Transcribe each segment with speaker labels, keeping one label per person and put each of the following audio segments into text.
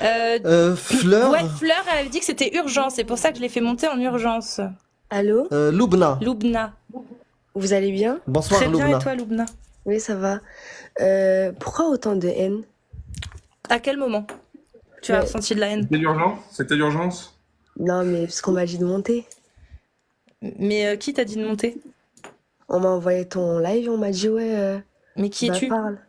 Speaker 1: Euh,
Speaker 2: Fleur,
Speaker 1: ouais, Fleur, elle avait dit que c'était urgent. C'est pour ça que je l'ai fait monter en urgence.
Speaker 3: Allô?
Speaker 2: Loubna.
Speaker 1: Loubna.
Speaker 3: Vous allez bien?
Speaker 1: Très
Speaker 2: Bonsoir
Speaker 1: bien, et
Speaker 2: Loubna.
Speaker 1: toi, Loubna?
Speaker 3: Oui, ça va. Pourquoi autant de haine?
Speaker 1: À quel moment tu as
Speaker 3: Mais,
Speaker 1: ressenti de la haine?
Speaker 4: C'était l'urgence? C'était l'urgence?
Speaker 3: non, mais parce qu'on m'a dit de monter.
Speaker 1: Mais qui t'a dit de monter?
Speaker 3: On m'a envoyé ton live et on m'a dit, ouais,
Speaker 1: Mais qui
Speaker 3: bah
Speaker 1: es-tu?
Speaker 3: parle.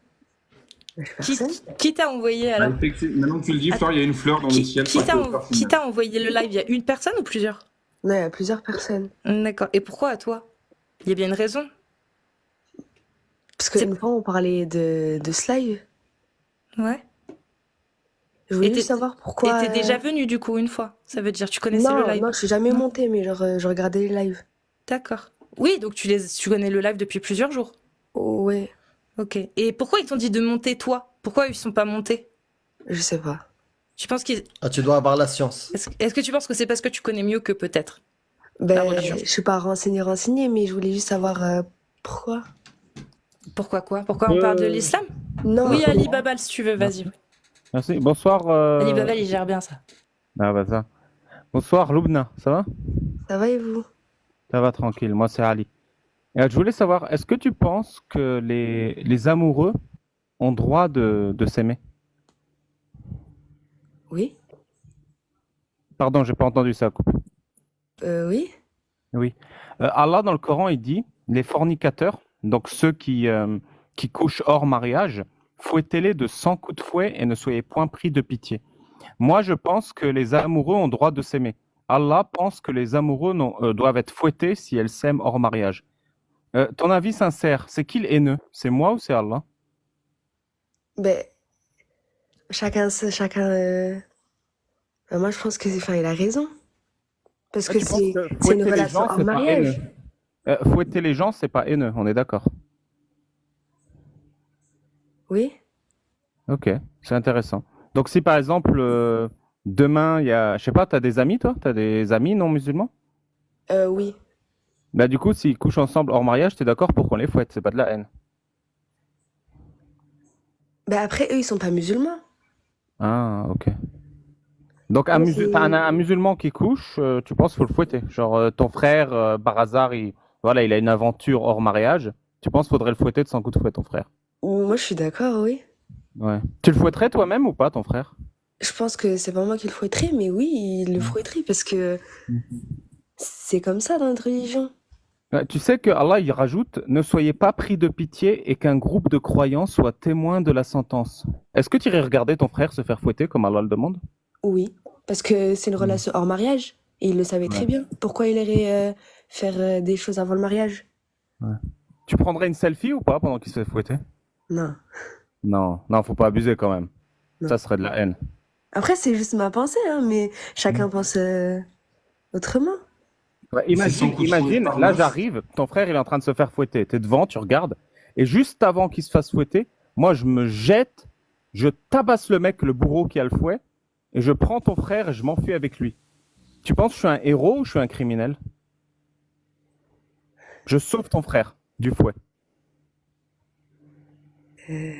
Speaker 3: Mais je suis
Speaker 1: Qui,
Speaker 3: personne.
Speaker 1: qui t'a envoyé
Speaker 4: Bah,
Speaker 1: alors?
Speaker 4: Maintenant que tu le dis,
Speaker 1: Ah,
Speaker 4: Fleur, il y a une fleur dans le
Speaker 1: Qui,
Speaker 4: ciel,
Speaker 1: qui
Speaker 4: pas
Speaker 1: t'a
Speaker 4: que
Speaker 1: en-
Speaker 4: personne.
Speaker 1: qui t'a envoyé le live? Il y a une personne ou plusieurs?
Speaker 3: Non, il y a plusieurs personnes.
Speaker 1: D'accord. Et pourquoi à toi? Il y a bien une raison.
Speaker 3: Parce
Speaker 1: C'est...
Speaker 3: qu'une fois, on parlait de ce live.
Speaker 1: Ouais.
Speaker 3: Je
Speaker 1: Et
Speaker 3: voulais juste savoir pourquoi.
Speaker 1: t'es déjà venu du coup une fois. Ça veut dire tu connaissais le
Speaker 3: Non,
Speaker 1: live.
Speaker 3: non, je suis jamais
Speaker 1: Non.
Speaker 3: montée, mais genre, je regardais les lives.
Speaker 1: D'accord. Oui, donc tu connais le live depuis plusieurs jours.
Speaker 3: Oh, ouais,
Speaker 1: Ok. Et pourquoi ils t'ont dit de monter toi? Pourquoi ils sont pas montés?
Speaker 3: je sais pas.
Speaker 1: Tu penses qu'ils...
Speaker 2: Ah, tu dois avoir la science.
Speaker 1: Est-ce que tu penses que c'est parce que tu connais mieux que peut-être la
Speaker 3: Ben,
Speaker 1: religion?
Speaker 3: je suis pas renseignée, mais je voulais juste savoir pourquoi.
Speaker 1: Pourquoi quoi? Pourquoi on parle de l'islam?
Speaker 3: Non,
Speaker 1: Oui, Ali Babal, si tu veux, vas-y.
Speaker 5: Merci. Merci. Bonsoir.
Speaker 1: Ali Babal, il gère bien ça.
Speaker 5: Ah bah ça. Bonsoir Loubna, ça va?
Speaker 3: ça va et vous?
Speaker 5: Ça va tranquille, moi c'est Ali. Je voulais savoir, est-ce que tu penses que les amoureux ont droit de s'aimer?
Speaker 3: Oui?
Speaker 5: Pardon, j'ai pas entendu ça, coupe.
Speaker 3: Oui?
Speaker 5: Oui. Allah dans le Coran, il dit, les fornicateurs, donc ceux qui couchent hors mariage, fouettez-les de 100 coups de fouet et ne soyez point pris de pitié. Moi, je pense que les amoureux ont droit de s'aimer. Allah pense que les amoureux doivent être fouettés si elles s'aiment hors mariage. Ton avis sincère, c'est qui le haineux? C'est moi ou c'est Allah?
Speaker 3: Ben, chacun. Ben, moi, je pense que, enfin, il a raison. Parce que
Speaker 5: Tu penses que
Speaker 3: c'est une
Speaker 5: fouetter les
Speaker 3: relation
Speaker 5: gens,
Speaker 3: hors
Speaker 5: c'est pas haineux?
Speaker 3: mariage.
Speaker 5: Fouetter les gens, c'est pas haineux, on est d'accord.
Speaker 3: Oui?
Speaker 5: Ok, c'est intéressant. Donc si par exemple, demain, il y a, je sais pas, t'as des amis toi? T'as des amis non musulmans?
Speaker 3: Oui.
Speaker 5: Bah du coup, s'ils couchent ensemble hors mariage, t'es d'accord pour qu'on les fouette, c'est pas de la haine.
Speaker 3: Ben, après, eux, ils sont pas musulmans.
Speaker 5: Ah, ok. Donc
Speaker 3: Moi, c'est.
Speaker 5: un musulman qui couche, tu penses qu'il faut le fouetter. Genre ton frère, par hasard, voilà, il a une aventure hors mariage. Tu penses qu'il faudrait le fouetter de 100 coups de fouet, ton frère?
Speaker 3: Moi, je suis d'accord, oui.
Speaker 5: Ouais. Tu le fouetterais toi-même ou pas, ton frère?
Speaker 3: Je pense que c'est pas moi qui le fouetterai, mais oui, il le fouetterait parce que c'est comme ça dans notre religion.
Speaker 5: Ouais, tu sais que Allah il rajoute, ne soyez pas pris de pitié et qu'un groupe de croyants soit témoin de la sentence. Est-ce que tu irais regarder ton frère se faire fouetter comme Allah le demande?
Speaker 3: Oui, parce que c'est une relation hors mariage. Et il le savait très
Speaker 5: Ouais.
Speaker 3: bien. Pourquoi il irait faire des choses avant le mariage?
Speaker 5: Ouais. Tu prendrais une selfie ou pas pendant qu'il se fait fouetter?
Speaker 3: Non,
Speaker 5: Non, non, faut pas abuser quand même.
Speaker 3: non.
Speaker 5: Ça serait de la haine.
Speaker 3: Après, c'est juste ma pensée, hein, mais chacun pense autrement.
Speaker 5: Ouais,
Speaker 4: C'est 100 coups de fouet
Speaker 5: imagine,
Speaker 4: par
Speaker 5: là
Speaker 4: neuf.
Speaker 5: j'arrive, ton frère il est en train de se faire fouetter. T'es devant, tu regardes, et juste avant qu'il se fasse fouetter, moi je me jette, je tabasse le mec, le bourreau qui a le fouet, et je prends ton frère et je m'enfuis avec lui. Tu penses que je suis un héros ou je suis un criminel? Je sauve ton frère du fouet.
Speaker 3: Euh,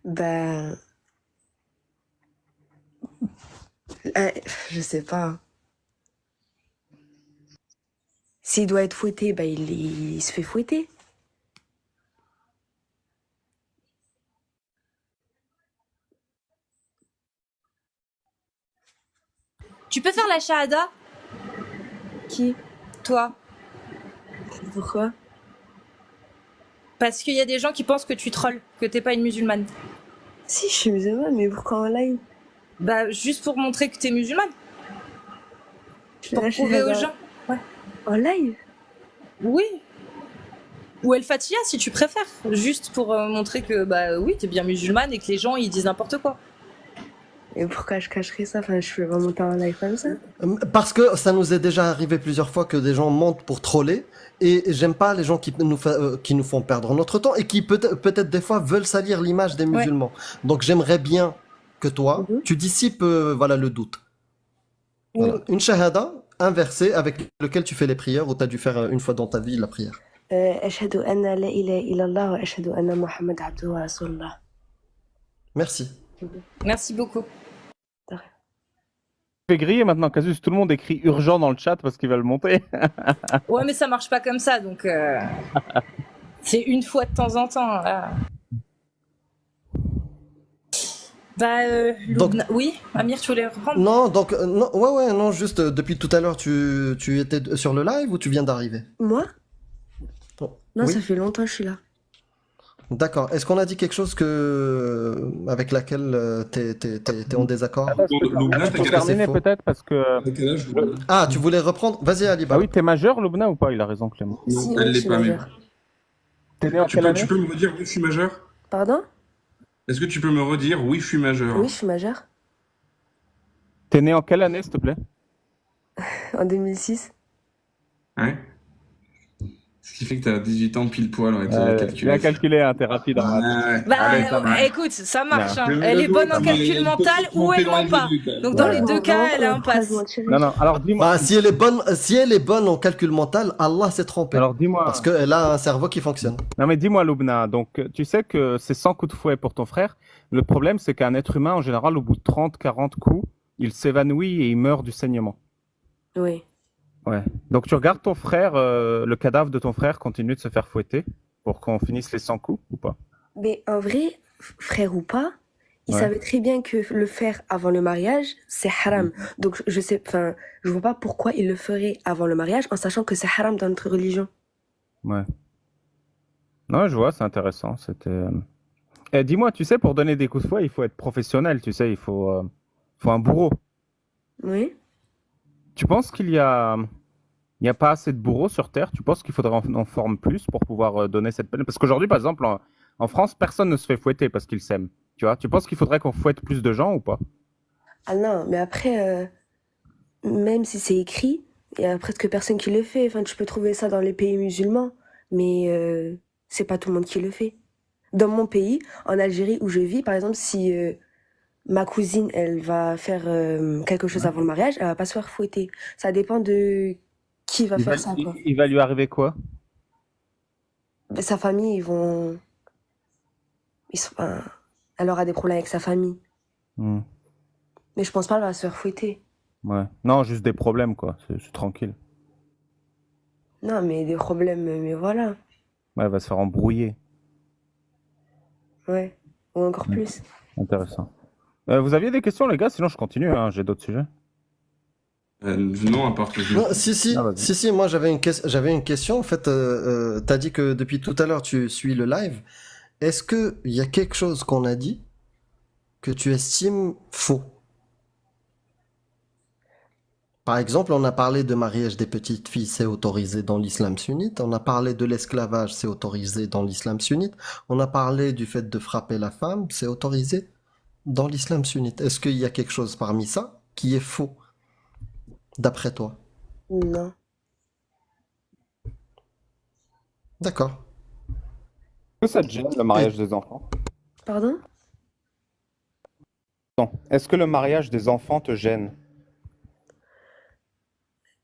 Speaker 3: ben, euh, je sais pas. S'il doit être fouetté, ben il se fait fouetter.
Speaker 1: Tu peux faire la shahada?
Speaker 3: Qui?
Speaker 1: Toi?
Speaker 3: Pourquoi?
Speaker 1: Parce qu'il y a des gens qui pensent que tu trolls, que t'es pas une musulmane.
Speaker 3: Si, je suis musulmane, mais pourquoi en live?
Speaker 1: Bah, juste pour montrer que t'es musulmane.
Speaker 3: Je fais
Speaker 1: Pour
Speaker 3: la
Speaker 1: prouver aux
Speaker 3: shahada
Speaker 1: gens. Ouais.
Speaker 3: en live?
Speaker 1: Oui. Ou El Fatiha si tu préfères. Juste pour montrer que, bah oui, t'es bien musulmane et que les gens ils disent n'importe quoi.
Speaker 3: Et pourquoi je cacherais ça? Enfin, je peux pas monter en live comme ça.
Speaker 2: Parce que ça nous est déjà arrivé plusieurs fois que des gens montent pour troller. Et j'aime pas les gens qui nous font perdre notre temps et qui peut-être des fois veulent salir l'image des
Speaker 1: Ouais.
Speaker 2: musulmans. Donc j'aimerais bien que toi,
Speaker 3: Mhm.
Speaker 2: tu dissipes voilà, le doute.
Speaker 3: Oui.
Speaker 2: Voilà. Une shahada, un verset avec lequel tu fais les prières ou tu as dû faire une fois dans ta vie la prière.
Speaker 3: أشهد أن لا إله إلا الله وأشهد أن محمد عبده ورسوله الله.
Speaker 2: Merci.
Speaker 1: Merci beaucoup.
Speaker 5: Fais griller maintenant, Casus. Tout le monde écrit urgent dans le chat parce qu'ils veulent monter.
Speaker 1: Ouais, mais ça marche pas comme ça, donc c'est une fois de temps en temps. Là.
Speaker 2: Donc-
Speaker 1: Oui, Amir, tu voulais reprendre?
Speaker 2: Non, donc, non, ouais, non, juste depuis tout à l'heure, tu étais sur le live ou tu viens d'arriver?
Speaker 3: Moi?
Speaker 2: Oh,
Speaker 3: Non,
Speaker 2: oui.
Speaker 3: ça fait longtemps que je suis là.
Speaker 2: D'accord. Est-ce qu'on a dit quelque chose avec laquelle t'es en désaccord?
Speaker 4: Loubna,
Speaker 5: Tu
Speaker 4: t'as
Speaker 5: peux
Speaker 4: quel âge?
Speaker 5: terminer
Speaker 2: faux.
Speaker 5: peut-être parce que.
Speaker 4: T'as quel âge, Loubna?
Speaker 2: Ah, tu voulais reprendre? Vas-y, Ali.
Speaker 5: Ah oui, t'es majeur, Loubna, ou pas? Il a raison, Clément.
Speaker 4: Non,
Speaker 3: Si,
Speaker 4: elle
Speaker 3: oui, je
Speaker 4: l'est
Speaker 3: suis
Speaker 4: pas, mais.
Speaker 3: majeure.
Speaker 5: T'es né en
Speaker 4: Tu
Speaker 5: quelle
Speaker 4: peux,
Speaker 5: année?
Speaker 4: tu peux me redire oui, je suis majeur?
Speaker 3: Pardon?
Speaker 4: Est-ce que tu peux me redire oui, je suis majeur?
Speaker 3: Oui, je suis majeure.
Speaker 5: T'es né en quelle année, s'il te plaît?
Speaker 3: En 2006.
Speaker 4: Ouais. Ce qui fait que t'as 18 ans pile poil, on va
Speaker 5: Tu
Speaker 4: calculer.
Speaker 5: as calculé, hein, t'es rapide en maths.
Speaker 4: Ouais.
Speaker 1: Bah,
Speaker 5: Allez, ça marche.
Speaker 1: écoute, ça marche.
Speaker 5: Non.
Speaker 1: Hein.
Speaker 4: Je
Speaker 1: Elle
Speaker 4: me
Speaker 1: est
Speaker 4: le
Speaker 1: bonne
Speaker 4: doute,
Speaker 1: en
Speaker 4: mais
Speaker 1: calcul
Speaker 4: elle peut
Speaker 1: mental
Speaker 4: se
Speaker 1: ou
Speaker 4: monter
Speaker 1: elle
Speaker 4: dans
Speaker 1: ment
Speaker 4: les
Speaker 1: pas.
Speaker 4: minutes.
Speaker 1: Donc dans
Speaker 5: Ouais.
Speaker 1: les deux cas, elle a un pass.
Speaker 5: Non, non, alors dis-moi.
Speaker 2: Bah, si elle est bonne en calcul mental, Allah s'est trompé.
Speaker 5: Alors dis-moi.
Speaker 2: Parce qu'elle a un cerveau qui fonctionne.
Speaker 5: Non, mais dis-moi, Loubna. Donc, tu sais que c'est 100 coups de fouet pour ton frère. Le problème, c'est qu'un être humain, en général, au bout de 30, 40 coups, il s'évanouit et il meurt du saignement.
Speaker 3: Oui.
Speaker 5: Ouais. Donc, tu regardes ton frère, le cadavre de ton frère continue de se faire fouetter pour qu'on finisse les 100 coups ou pas?
Speaker 3: Mais en vrai, frère ou pas, il
Speaker 5: Ouais.
Speaker 3: savait très bien que le faire avant le mariage, c'est haram. Donc je vois pas pourquoi il le ferait avant le mariage en sachant que c'est haram dans notre religion.
Speaker 5: Ouais. Non, je vois, c'est intéressant. C'était. Eh, dis-moi, tu sais, pour donner des coups de fouet, il faut être professionnel. Tu sais, faut un bourreau.
Speaker 3: Oui.
Speaker 5: Tu penses il y a pas assez de bourreaux sur Terre? Tu penses qu'il faudrait en former plus pour pouvoir donner cette peine? Parce qu'aujourd'hui, par exemple, en France, personne ne se fait fouetter parce qu'il s'aime. Tu vois? Tu penses qu'il faudrait qu'on fouette plus de gens ou pas?
Speaker 3: Ah non, mais après, même si c'est écrit, il y a presque personne qui le fait. Enfin, tu peux trouver ça dans les pays musulmans, mais c'est pas tout le monde qui le fait. Dans mon pays, en Algérie où je vis, par exemple, si ma cousine, elle va faire quelque chose avant le mariage, elle va pas se faire fouetter. Ça dépend de qui va faire ça, quoi.
Speaker 5: Il va lui arriver quoi?
Speaker 3: Ben, sa famille, elle aura des problèmes avec sa famille.
Speaker 5: Hmm.
Speaker 3: Mais je pense pas qu'elle va se faire fouetter.
Speaker 5: Ouais. Non, juste des problèmes, quoi. C'est tranquille.
Speaker 3: Non, mais des problèmes, mais voilà.
Speaker 5: Ouais, elle va se faire embrouiller.
Speaker 3: Ouais. Ou encore plus.
Speaker 5: Intéressant. Vous aviez des questions, les gars? Sinon, je continue, hein, j'ai d'autres sujets.
Speaker 4: Non, à part que je.
Speaker 2: Non, si,
Speaker 5: Ah, vas-y.
Speaker 2: si, moi j'avais une question. En fait, t'as dit que depuis tout à l'heure tu suis le live. Est-ce que il y a quelque chose qu'on a dit que tu estimes faux? Par exemple, on a parlé de mariage des petites filles, c'est autorisé dans l'islam sunnite. On a parlé de l'esclavage, c'est autorisé dans l'islam sunnite. On a parlé du fait de frapper la femme, c'est autorisé dans l'islam sunnite. Est-ce qu'il y a quelque chose parmi ça qui est faux, d'après toi?
Speaker 3: Non.
Speaker 2: D'accord.
Speaker 5: Est-ce que ça te gêne, le mariage des enfants?
Speaker 3: Pardon?
Speaker 5: Non. Est-ce que le mariage des enfants te gêne?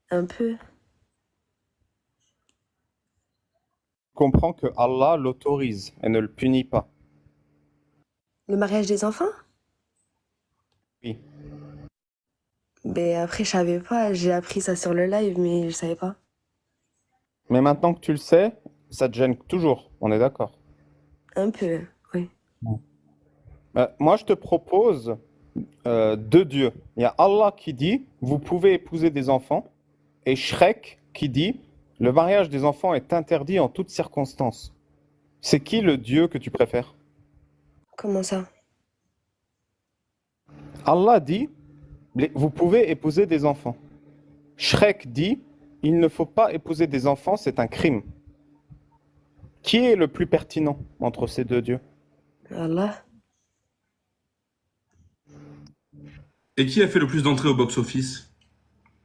Speaker 3: Un peu.
Speaker 5: Comprends que Allah l'autorise et ne le punit pas.
Speaker 3: Le mariage des enfants?
Speaker 5: Oui.
Speaker 3: Ben après, je savais pas. J'ai appris ça sur le live, mais je savais pas.
Speaker 5: Mais maintenant que tu le sais, ça te gêne toujours. On est d'accord.
Speaker 3: Un peu, oui.
Speaker 5: Moi, je te propose deux dieux. Il y a Allah qui dit, vous pouvez épouser des enfants, et Shrek qui dit, le mariage des enfants est interdit en toutes circonstances. C'est qui le dieu que tu préfères?
Speaker 3: Comment ça?
Speaker 5: Allah dit, vous pouvez épouser des enfants. Shrek dit, il ne faut pas épouser des enfants, c'est un crime. Qui est le plus pertinent entre ces deux dieux?
Speaker 3: Allah.
Speaker 4: Et qui a fait le plus d'entrées au box-office?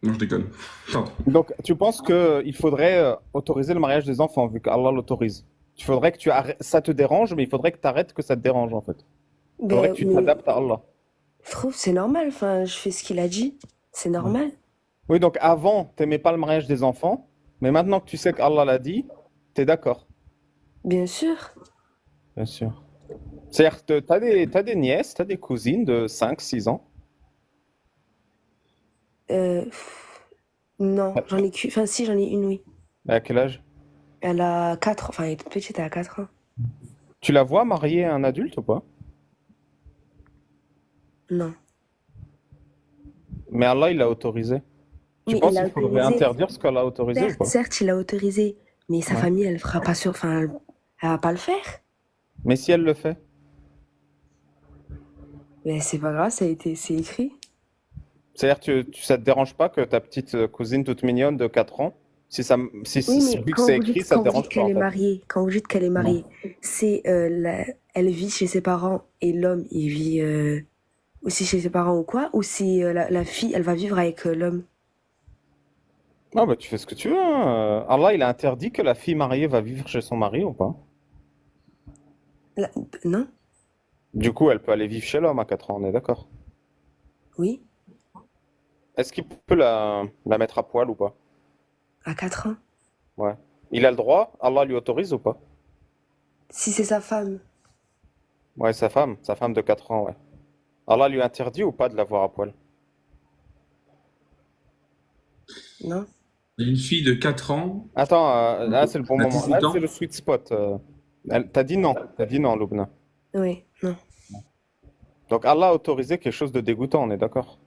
Speaker 4: Non, je déconne. Pardon.
Speaker 5: Donc, tu penses qu'il faudrait autoriser le mariage des enfants, vu qu'Allah l'autorise? Il faudrait que tu arrêtes, ça te dérange, mais il faudrait que tu arrêtes que ça te dérange, en fait. Il faudrait que tu
Speaker 3: mais
Speaker 5: t'adaptes à Allah.
Speaker 3: je trouve que c'est normal. Enfin, je fais ce qu'il a dit. C'est normal.
Speaker 5: Oui, donc avant, tu n'aimais pas le mariage des enfants, mais maintenant que tu sais qu'Allah l'a dit, tu es d'accord.
Speaker 3: Bien sûr.
Speaker 5: Bien sûr. C'est-à-dire que t'as des nièces, t'as des cousines de 5, 6 ans.
Speaker 3: Euh, non, j'en ai que... Enfin, si, j'en ai une, oui.
Speaker 5: À quel âge?
Speaker 3: Elle a 4 ans. Enfin, elle est toute petite, elle a 4 ans.
Speaker 5: Tu la vois marier un adulte ou pas?
Speaker 3: Non.
Speaker 5: Mais Allah, il l'a autorisé. Tu
Speaker 3: Oui,
Speaker 5: penses
Speaker 3: il a
Speaker 5: qu'il faudrait
Speaker 3: autorisé.
Speaker 5: interdire ce qu'Allah a autorisé ou
Speaker 3: Certes,
Speaker 5: pas?
Speaker 3: certes, il a autorisé. Mais sa
Speaker 5: Ouais.
Speaker 3: famille, elle fera pas sur... Enfin, elle va pas le faire.
Speaker 5: Mais si elle le fait?
Speaker 3: Mais c'est pas grave, c'est écrit.
Speaker 5: C'est-à-dire que ça te dérange pas que ta petite cousine toute mignonne de 4 ans,
Speaker 3: Oui,
Speaker 5: vu
Speaker 3: mais
Speaker 5: que c'est écrit, ça te
Speaker 3: quand vous
Speaker 5: dérange
Speaker 3: dites
Speaker 5: pas
Speaker 3: qu'elle
Speaker 5: en
Speaker 3: est
Speaker 5: fait.
Speaker 3: mariée, quand vous dites qu'elle est mariée, c'est elle vit chez ses parents et l'homme il vit aussi chez ses parents ou quoi? Ou si la fille elle va vivre avec l'homme?
Speaker 5: Ah bah tu fais ce que tu veux, hein. Allah, il a interdit que la fille mariée va vivre chez son mari ou pas?
Speaker 3: La- Non?
Speaker 5: Du coup, elle peut aller vivre chez l'homme à 4 ans, on est d'accord.
Speaker 3: Oui?
Speaker 5: Est-ce qu'il peut la mettre à poil ou pas?
Speaker 3: À 4 ans?
Speaker 5: Ouais. Il a le droit? Allah lui autorise ou pas?
Speaker 3: Si c'est sa femme?
Speaker 5: Ouais, sa femme de 4 ans, ouais. Allah lui interdit ou pas de la voir à poil?
Speaker 3: Non?
Speaker 4: Une fille de 4 ans,
Speaker 5: Attends, là c'est le bon
Speaker 4: à
Speaker 5: moment. Là
Speaker 4: 18 ans.
Speaker 5: c'est le sweet spot. T'as dit non. T'as dit non, Loubna.
Speaker 3: Oui, non.
Speaker 5: Donc Allah a autorisé quelque chose de dégoûtant, on est d'accord?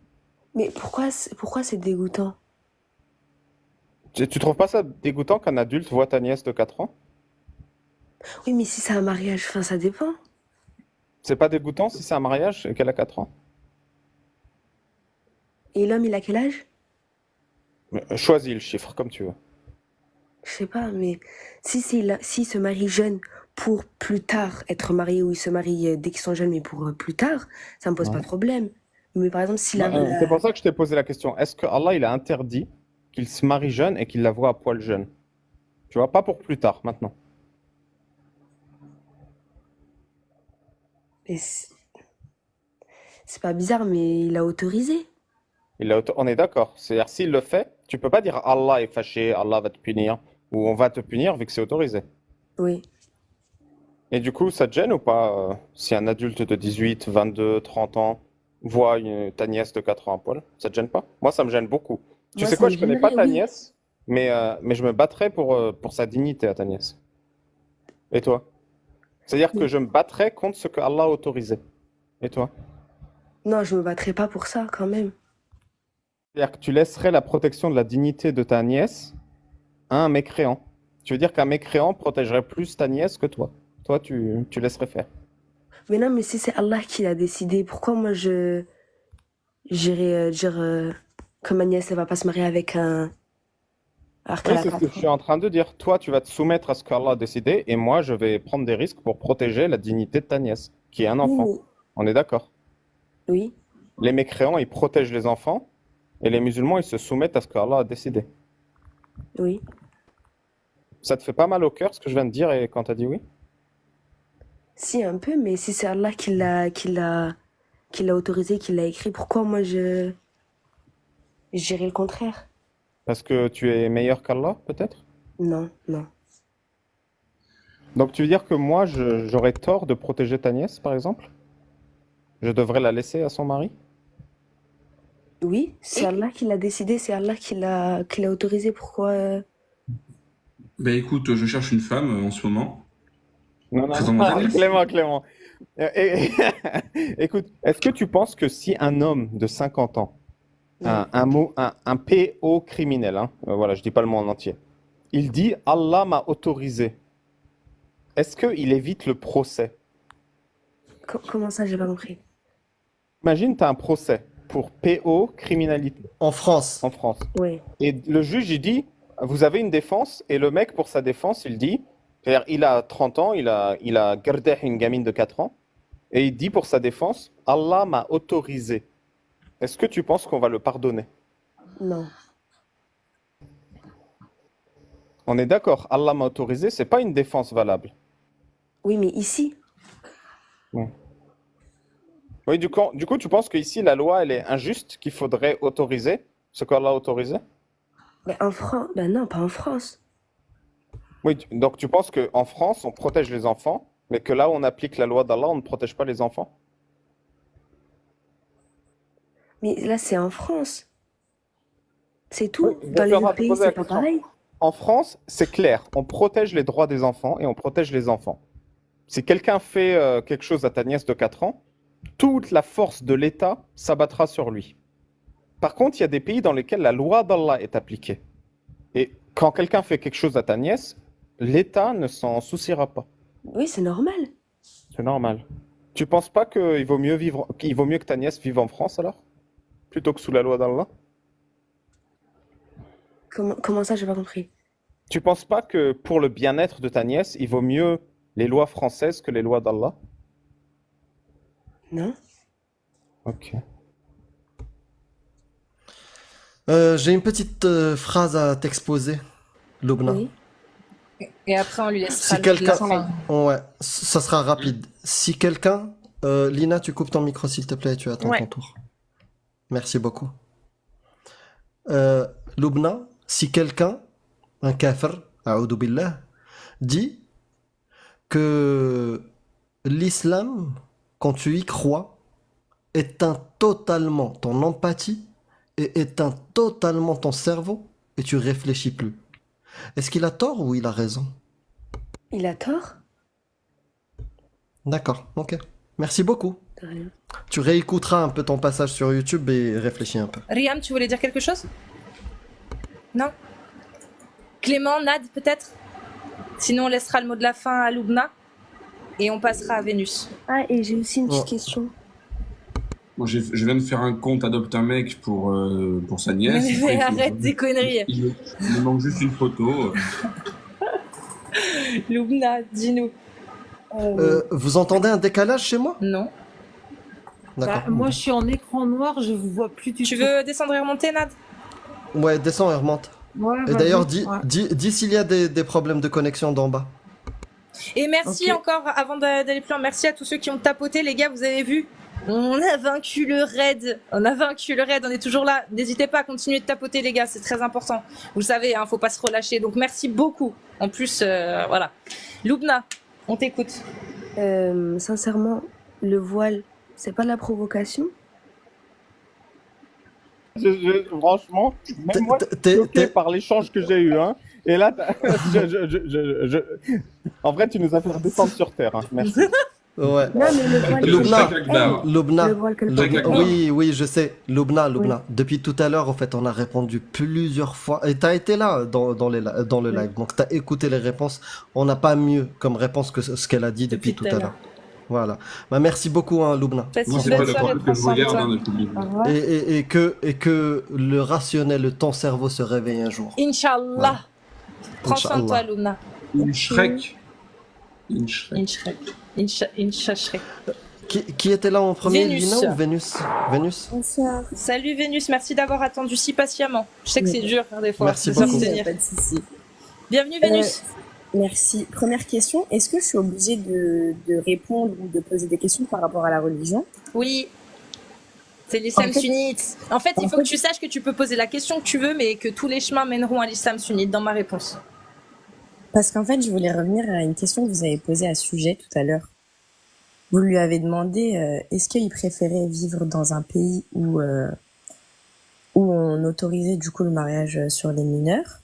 Speaker 3: Mais pourquoi c'est dégoûtant?
Speaker 5: Tu trouves pas ça dégoûtant qu'un adulte voit ta nièce de 4 ans?
Speaker 3: Oui, mais si c'est un mariage, enfin ça dépend.
Speaker 5: C'est pas dégoûtant si c'est un mariage et qu'elle a 4 ans?
Speaker 3: Et l'homme il a quel âge?
Speaker 5: Choisis le chiffre comme tu veux.
Speaker 3: Je sais pas, mais s'il se marie jeune pour plus tard être marié ou il se marie dès qu'ils sont jeunes mais pour plus tard, ça me pose pas de problème. Mais par exemple, s'il a...
Speaker 5: C'est pour ça que je t'ai posé la question. Est-ce que Allah il a interdit qu'il se marie jeune et qu'il la voit à poil jeune? Tu vois, pas pour plus tard, maintenant.
Speaker 3: Mais c'est pas bizarre, mais il a autorisé.
Speaker 5: On est d'accord. C'est-à-dire, s'il le fait, tu peux pas dire Allah est fâché, Allah va te punir, ou on va te punir vu que c'est autorisé.
Speaker 3: Oui.
Speaker 5: Et du coup, ça te gêne ou pas si un adulte de 18, 22, 30 ans voit ta nièce de 4 ans à poil? Ça te gêne pas? Moi, ça me gêne beaucoup. Tu
Speaker 3: Moi,
Speaker 5: sais
Speaker 3: ça
Speaker 5: quoi,
Speaker 3: me
Speaker 5: je connais pas
Speaker 3: gênerait,
Speaker 5: ta
Speaker 3: oui.
Speaker 5: nièce, mais je me battrais pour sa dignité à ta nièce. Et toi? C'est-à-dire que
Speaker 3: Oui.
Speaker 5: je me battrais contre ce que Allah a autorisé. Et toi?
Speaker 3: Non, je me battrai pas pour ça quand même.
Speaker 5: C'est-à-dire que tu laisserais la protection de la dignité de ta nièce à un mécréant. Tu veux dire qu'un mécréant protégerait plus ta nièce que toi? Toi, tu laisserais faire.
Speaker 3: Mais non, mais si c'est Allah qui l'a décidé, pourquoi moi j'irais dire que ma nièce elle va pas se marier avec un... Alors
Speaker 5: Oui,
Speaker 3: qu'elle a
Speaker 5: c'est ce que
Speaker 3: 4
Speaker 5: je
Speaker 3: ans.
Speaker 5: suis en train de dire. Toi, tu vas te soumettre à ce qu'Allah a décidé, et moi, je vais prendre des risques pour protéger la dignité de ta nièce, qui est un
Speaker 3: Oui,
Speaker 5: enfant.
Speaker 3: mais...
Speaker 5: On est d'accord.
Speaker 3: Oui.
Speaker 5: Les mécréants, ils protègent les enfants, et les musulmans, ils se soumettent à ce qu'Allah a décidé.
Speaker 3: Oui.
Speaker 5: Ça te fait pas mal au cœur, ce que je viens de dire, et quand t'as dit oui?
Speaker 3: Si, un peu, mais si c'est Allah qui l'a autorisé, qui l'a écrit, pourquoi moi je dirais le contraire?
Speaker 5: Parce que tu es meilleur qu'Allah, peut-être?
Speaker 3: Non, non.
Speaker 5: Donc tu veux dire que moi, j'aurais tort de protéger ta nièce, par exemple? Je devrais la laisser à son mari?
Speaker 3: Oui, c'est Allah qui l'a décidé, c'est Allah qui l'a autorisé. Pourquoi
Speaker 4: Ben écoute, je cherche une femme en ce moment.
Speaker 5: Non,
Speaker 4: Présent
Speaker 5: non,
Speaker 4: dans ta nièce.
Speaker 5: Clément. Écoute, est-ce que tu penses que si un homme de 50 ans, un PO criminel, hein, voilà, je dis pas le mot en entier, il dit Allah m'a autorisé, est-ce qu'il évite le procès?
Speaker 3: Comment ça, j'ai pas compris.
Speaker 5: Imagine, tu as un procès pour PO criminalité
Speaker 2: En France,
Speaker 5: en France.
Speaker 3: Ouais.
Speaker 5: Et le juge, il dit, vous avez une défense, et le mec, pour sa défense, il dit, c'est-à-dire, il a 30 ans, il a gardé une gamine de 4 ans, et il dit pour sa défense, Allah m'a autorisé. Est-ce que tu penses qu'on va le pardonner?
Speaker 3: Non.
Speaker 5: On est d'accord, Allah m'a autorisé, c'est pas une défense valable.
Speaker 3: Oui, mais ici,
Speaker 5: Oui, du coup, tu penses qu'ici, la loi, elle est injuste, qu'il faudrait autoriser ce qu'Allah a autorisé?
Speaker 3: ben en France, ben non, pas en France.
Speaker 5: Oui, donc tu penses qu'en France, on protège les enfants, Mais que là où on applique la loi d'Allah, on ne protège pas les enfants.
Speaker 3: Mais là, c'est en France. C'est tout.
Speaker 5: Oui,
Speaker 3: Dans les
Speaker 5: Laura,
Speaker 3: autres
Speaker 5: te
Speaker 3: pays,
Speaker 5: poser la
Speaker 3: c'est pas
Speaker 5: question.
Speaker 3: pareil.
Speaker 5: En France, c'est clair, on protège les droits des enfants et on protège les enfants. Si quelqu'un fait quelque chose à ta nièce de 4 ans, toute la force de l'État s'abattra sur lui. Par contre, il y a des pays dans lesquels la loi d'Allah est appliquée. Et quand quelqu'un fait quelque chose à ta nièce, l'État ne s'en souciera pas.
Speaker 3: Oui, c'est normal.
Speaker 5: C'est normal. Tu penses pas qu'il vaut mieux que ta nièce vive en France alors? Plutôt que sous la loi d'Allah?
Speaker 3: Comment ça, j'ai pas compris.
Speaker 5: Tu penses pas que pour le bien-être de ta nièce, il vaut mieux les lois françaises que les lois d'Allah?
Speaker 3: Non?
Speaker 5: Ok.
Speaker 2: J'ai une petite phrase à t'exposer, Lubna.
Speaker 3: Oui.
Speaker 1: Et après, on lui laissera
Speaker 2: Si quelqu'un...
Speaker 1: la fin.
Speaker 2: Ouais, ça sera rapide. Si quelqu'un... Lina, tu coupes ton micro s'il te plaît et tu attends
Speaker 1: Ouais.
Speaker 2: ton tour. Merci beaucoup. Lubna, si quelqu'un, un kafir, a'oudou billah, dit que l'islam, quand tu y crois, éteint totalement ton empathie et éteint totalement ton cerveau et tu réfléchis plus. Est-ce qu'il a tort ou il a raison?
Speaker 3: Il a tort?
Speaker 2: D'accord, ok. Merci beaucoup.
Speaker 3: De rien.
Speaker 2: Tu réécouteras un peu ton passage sur YouTube et réfléchis un peu.
Speaker 1: Riam, tu voulais dire quelque chose? Non? Clément, Nad, peut-être? Sinon, on laissera le mot de la fin à Lubna et on passera à Vénus.
Speaker 3: Ah, et j'ai aussi une petite
Speaker 2: Ouais.
Speaker 3: question.
Speaker 4: Moi, je viens de faire un compte Adopte un mec pour sa nièce.
Speaker 1: Mais arrête tes conneries.
Speaker 4: Il me manque juste une photo.
Speaker 1: Lubna, dis-nous.
Speaker 2: Vous entendez un décalage chez moi?
Speaker 1: Non.
Speaker 2: D'accord.
Speaker 6: Moi, je suis en écran noir, je vous vois plus du
Speaker 1: Tu
Speaker 6: tout.
Speaker 1: veux descendre et remonter, Nad?
Speaker 2: Ouais, descends et remonte.
Speaker 6: Ouais,
Speaker 2: Et
Speaker 6: vas-y.
Speaker 2: d'ailleurs,
Speaker 6: Ouais.
Speaker 2: dis s'il y a des problèmes de connexion d'en bas.
Speaker 1: Et merci
Speaker 6: Ok.
Speaker 1: encore, avant d'aller plus loin, merci à tous ceux qui ont tapoté, les gars, vous avez vu, on a vaincu le raid, on est toujours là, n'hésitez pas à continuer de tapoter les gars, c'est très important, vous le savez, hein, faut pas se relâcher, donc merci beaucoup, en plus, voilà. Lubna, on t'écoute.
Speaker 3: Sincèrement, le voile, c'est pas de la provocation?
Speaker 5: Franchement, même moi, je suis choqué par l'échange que j'ai eu. Hein. Et là, en vrai, tu nous as fait redescendre sur Terre. Hein. Merci.
Speaker 2: Ouais.
Speaker 3: Non, mais le voile...
Speaker 2: Lubna,
Speaker 4: Jacques Akbar.
Speaker 2: Lubna,
Speaker 3: Le voile que le
Speaker 4: Jacques Akbar.
Speaker 2: oui, je sais. Lubna. Depuis tout à l'heure, en fait, on a répondu plusieurs fois. Et t'as été là dans le live, donc t'as écouté les réponses. On n'a pas mieux comme réponse que ce qu'elle a dit depuis tout à l'heure. Voilà. Bah, merci beaucoup, hein, Lubna.
Speaker 1: Passe
Speaker 4: Moi,
Speaker 1: une
Speaker 4: c'est
Speaker 1: belle
Speaker 4: pas le
Speaker 1: soirée,
Speaker 4: problème que je
Speaker 1: prends soin de
Speaker 4: regarde
Speaker 1: toi.
Speaker 4: hein, depuis le début.
Speaker 3: Au revoir.
Speaker 2: Et que le rationnel, le ton cerveau se réveille un jour.
Speaker 1: Inch'Allah.
Speaker 2: Voilà.
Speaker 1: Prends soin de toi,
Speaker 2: Inch'Allah.
Speaker 1: Lubna.
Speaker 4: Une Shrek. Une Shrek.
Speaker 1: Incha Shrek.
Speaker 2: Qui était là en premier,
Speaker 1: Vénus.
Speaker 2: Lina ou Vénus? Vénus.
Speaker 3: Bonsoir.
Speaker 1: Salut Vénus, merci d'avoir attendu si patiemment. Je sais que c'est dur hein, des fois
Speaker 2: Merci
Speaker 1: de
Speaker 2: beaucoup.
Speaker 1: s'abstenir.
Speaker 7: Pas de souci.
Speaker 1: Bienvenue Vénus.
Speaker 7: Merci. Première question, est-ce que je suis obligée de répondre ou de poser des questions par rapport à la religion?
Speaker 1: Oui. C'est l'islam
Speaker 7: En fait-
Speaker 1: sunnite. En fait, il faut que tu saches que tu peux poser la question que tu veux, mais que tous les chemins mèneront à l'islam sunnite dans ma réponse.
Speaker 7: Parce qu'en fait, je voulais revenir à une question que vous avez posée à ce sujet tout à l'heure. Vous lui avez demandé est-ce qu'il préférait vivre dans un pays où on autorisait du coup le mariage sur les mineurs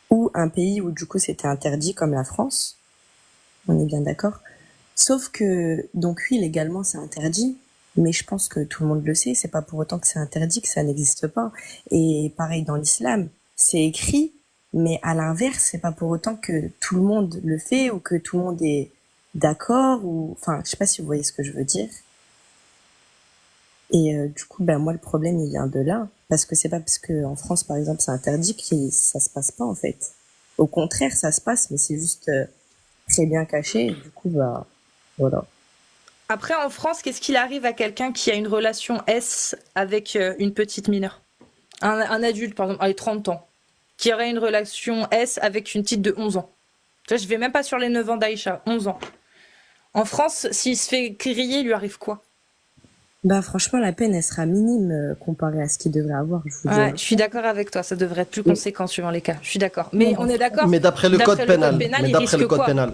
Speaker 7: ou un pays où du coup c'était interdit comme la France. On est bien d'accord. Sauf que, donc oui, légalement c'est interdit, mais je pense que tout le monde le sait, c'est pas pour autant que c'est interdit que ça n'existe pas. Et pareil dans l'islam, c'est écrit, mais à l'inverse, c'est pas pour autant que tout le monde le fait ou que tout le monde est d'accord ou, enfin, je sais pas si vous voyez ce que je veux dire. Et du coup, ben moi le problème il vient de là, parce que c'est pas parce que en France par exemple c'est interdit que ça se passe pas en fait. Au contraire, ça se passe, mais c'est juste très bien caché. Et du coup, bah voilà.
Speaker 1: Après, en France, qu'est-ce qu'il arrive à quelqu'un qui a une relation S avec une petite mineure? Un adulte, par exemple, avec 30 ans, qui aurait une relation S avec une petite de 11 ans. Tu vois, je vais même pas sur les 9 ans d'Aïcha, 11 ans. En France, s'il se fait griller, il lui arrive quoi?
Speaker 7: Bah franchement, la peine elle sera minime comparée à ce qu'il devrait avoir. Je vous
Speaker 1: Ouais,
Speaker 7: dis.
Speaker 1: je suis d'accord avec toi, ça devrait être plus
Speaker 7: Oui.
Speaker 1: conséquent suivant les cas. Je suis d'accord. Mais
Speaker 7: Oui.
Speaker 1: on est d'accord.
Speaker 2: Mais d'après le code pénal. Mais
Speaker 1: il
Speaker 2: d'après
Speaker 1: risque
Speaker 2: le code
Speaker 1: quoi?
Speaker 2: pénal.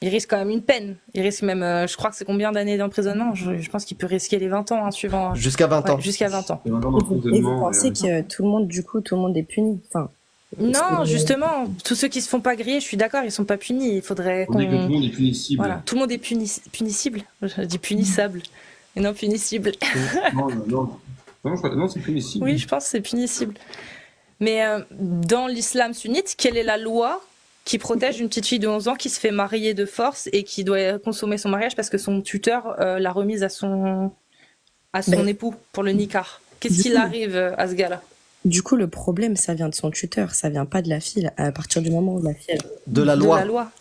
Speaker 1: il risque quand même une peine. Il risque même, je crois que c'est combien d'années d'emprisonnement? Je pense qu'il peut risquer les 20 ans, hein, suivant.
Speaker 2: Jusqu'à 20 ans.
Speaker 1: Ouais, jusqu'à 20 ans.
Speaker 4: Et maintenant,
Speaker 7: Et vous
Speaker 4: d'emprisonnement,
Speaker 7: pensez que tout le monde est puni. Enfin,
Speaker 1: Non, justement, tous ceux qui se font pas griller, je suis d'accord, ils sont pas punis. Il faudrait
Speaker 4: on dit que tout le
Speaker 1: qu'on.
Speaker 4: monde est punissible.
Speaker 1: Voilà, tout le monde est punissable. Je dis punissable, et non punissable.
Speaker 4: Non, c'est punissible.
Speaker 1: Oui, je pense que c'est punissable. Mais dans l'islam sunnite, quelle est la loi qui protège une petite fille de 11 ans qui se fait marier de force et qui doit consommer son mariage parce que son tuteur l'a remise à son
Speaker 7: Ben,
Speaker 1: époux pour le nikah? Qu'est-ce
Speaker 7: du
Speaker 1: qu'il
Speaker 7: coup-
Speaker 1: arrive à ce gars-là?
Speaker 7: Du coup, le problème, ça vient de son tuteur, ça vient pas de la fille. À partir du moment où la fille,
Speaker 2: De la
Speaker 1: De
Speaker 2: loi.
Speaker 1: la loi.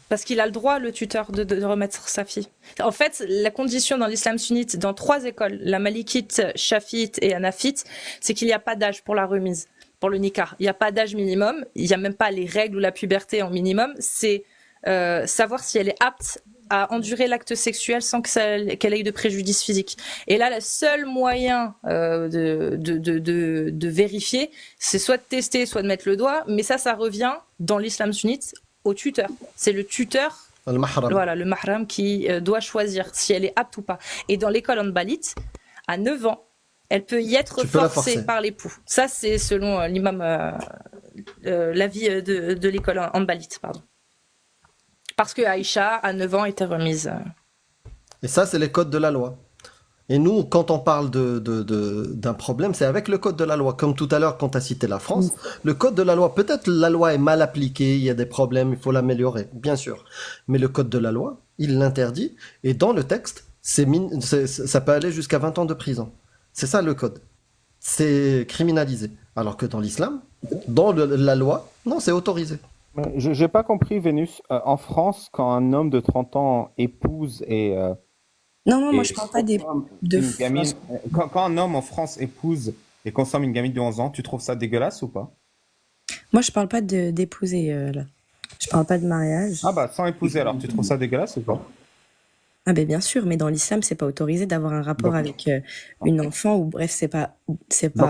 Speaker 1: Parce qu'il a le droit, le tuteur, de remettre sa fille. En fait, la condition dans l'islam sunnite, dans 3 écoles, la malikite, shafite et hanafite, c'est qu'il n'y a pas d'âge pour la remise, pour le nikah. Il n'y a pas d'âge minimum, il n'y a même pas les règles ou la puberté en minimum. C'est savoir si elle est apte à endurer l'acte sexuel sans qu'elle ait eu de préjudice physique. Et là, le seul moyen de vérifier, c'est soit de tester, soit de mettre le doigt. Mais ça revient dans l'islam sunnite au tuteur. C'est le tuteur,
Speaker 2: Al-mahram.
Speaker 1: voilà, le mahram qui doit choisir si elle est apte ou pas. Et dans l'école hanbalite, à 9 ans, elle peut y être
Speaker 2: Tu peux la
Speaker 1: forcée
Speaker 2: forcer.
Speaker 1: par l'époux. Ça, c'est selon l'imam, l'avis de l'école hanbalite, pardon. Parce que Aïcha, à 9 ans, était remise.
Speaker 2: Et ça, c'est les codes de la loi. Et nous, quand on parle d'un problème, c'est avec le code de la loi. Comme tout à l'heure, quand tu as cité la France, le code de la loi, peut-être la loi est mal appliquée, il y a des problèmes, il faut l'améliorer, bien sûr. Mais le code de la loi, il l'interdit. Et dans le texte, ça peut aller jusqu'à 20 ans de prison. C'est ça le code. C'est criminalisé. Alors que dans l'islam, dans la loi, non, c'est autorisé.
Speaker 5: Je n'ai pas compris, Vénus. En France, quand un homme de 30 ans épouse et...
Speaker 7: non, moi
Speaker 5: et
Speaker 7: je parle pas
Speaker 5: consomme
Speaker 7: de
Speaker 5: une gamine, quand un homme en France épouse et consomme une gamine de 11 ans, tu trouves ça dégueulasse ou pas?
Speaker 7: moi je parle pas d'épouser là. Je parle pas de mariage.
Speaker 5: Ah bah sans épouser alors, tu trouves ça dégueulasse ou pas?
Speaker 7: Ah ben bien sûr, mais dans l'islam, c'est pas autorisé d'avoir un rapport
Speaker 5: Donc-
Speaker 7: avec une enfant ou bref, c'est pas
Speaker 5: Donc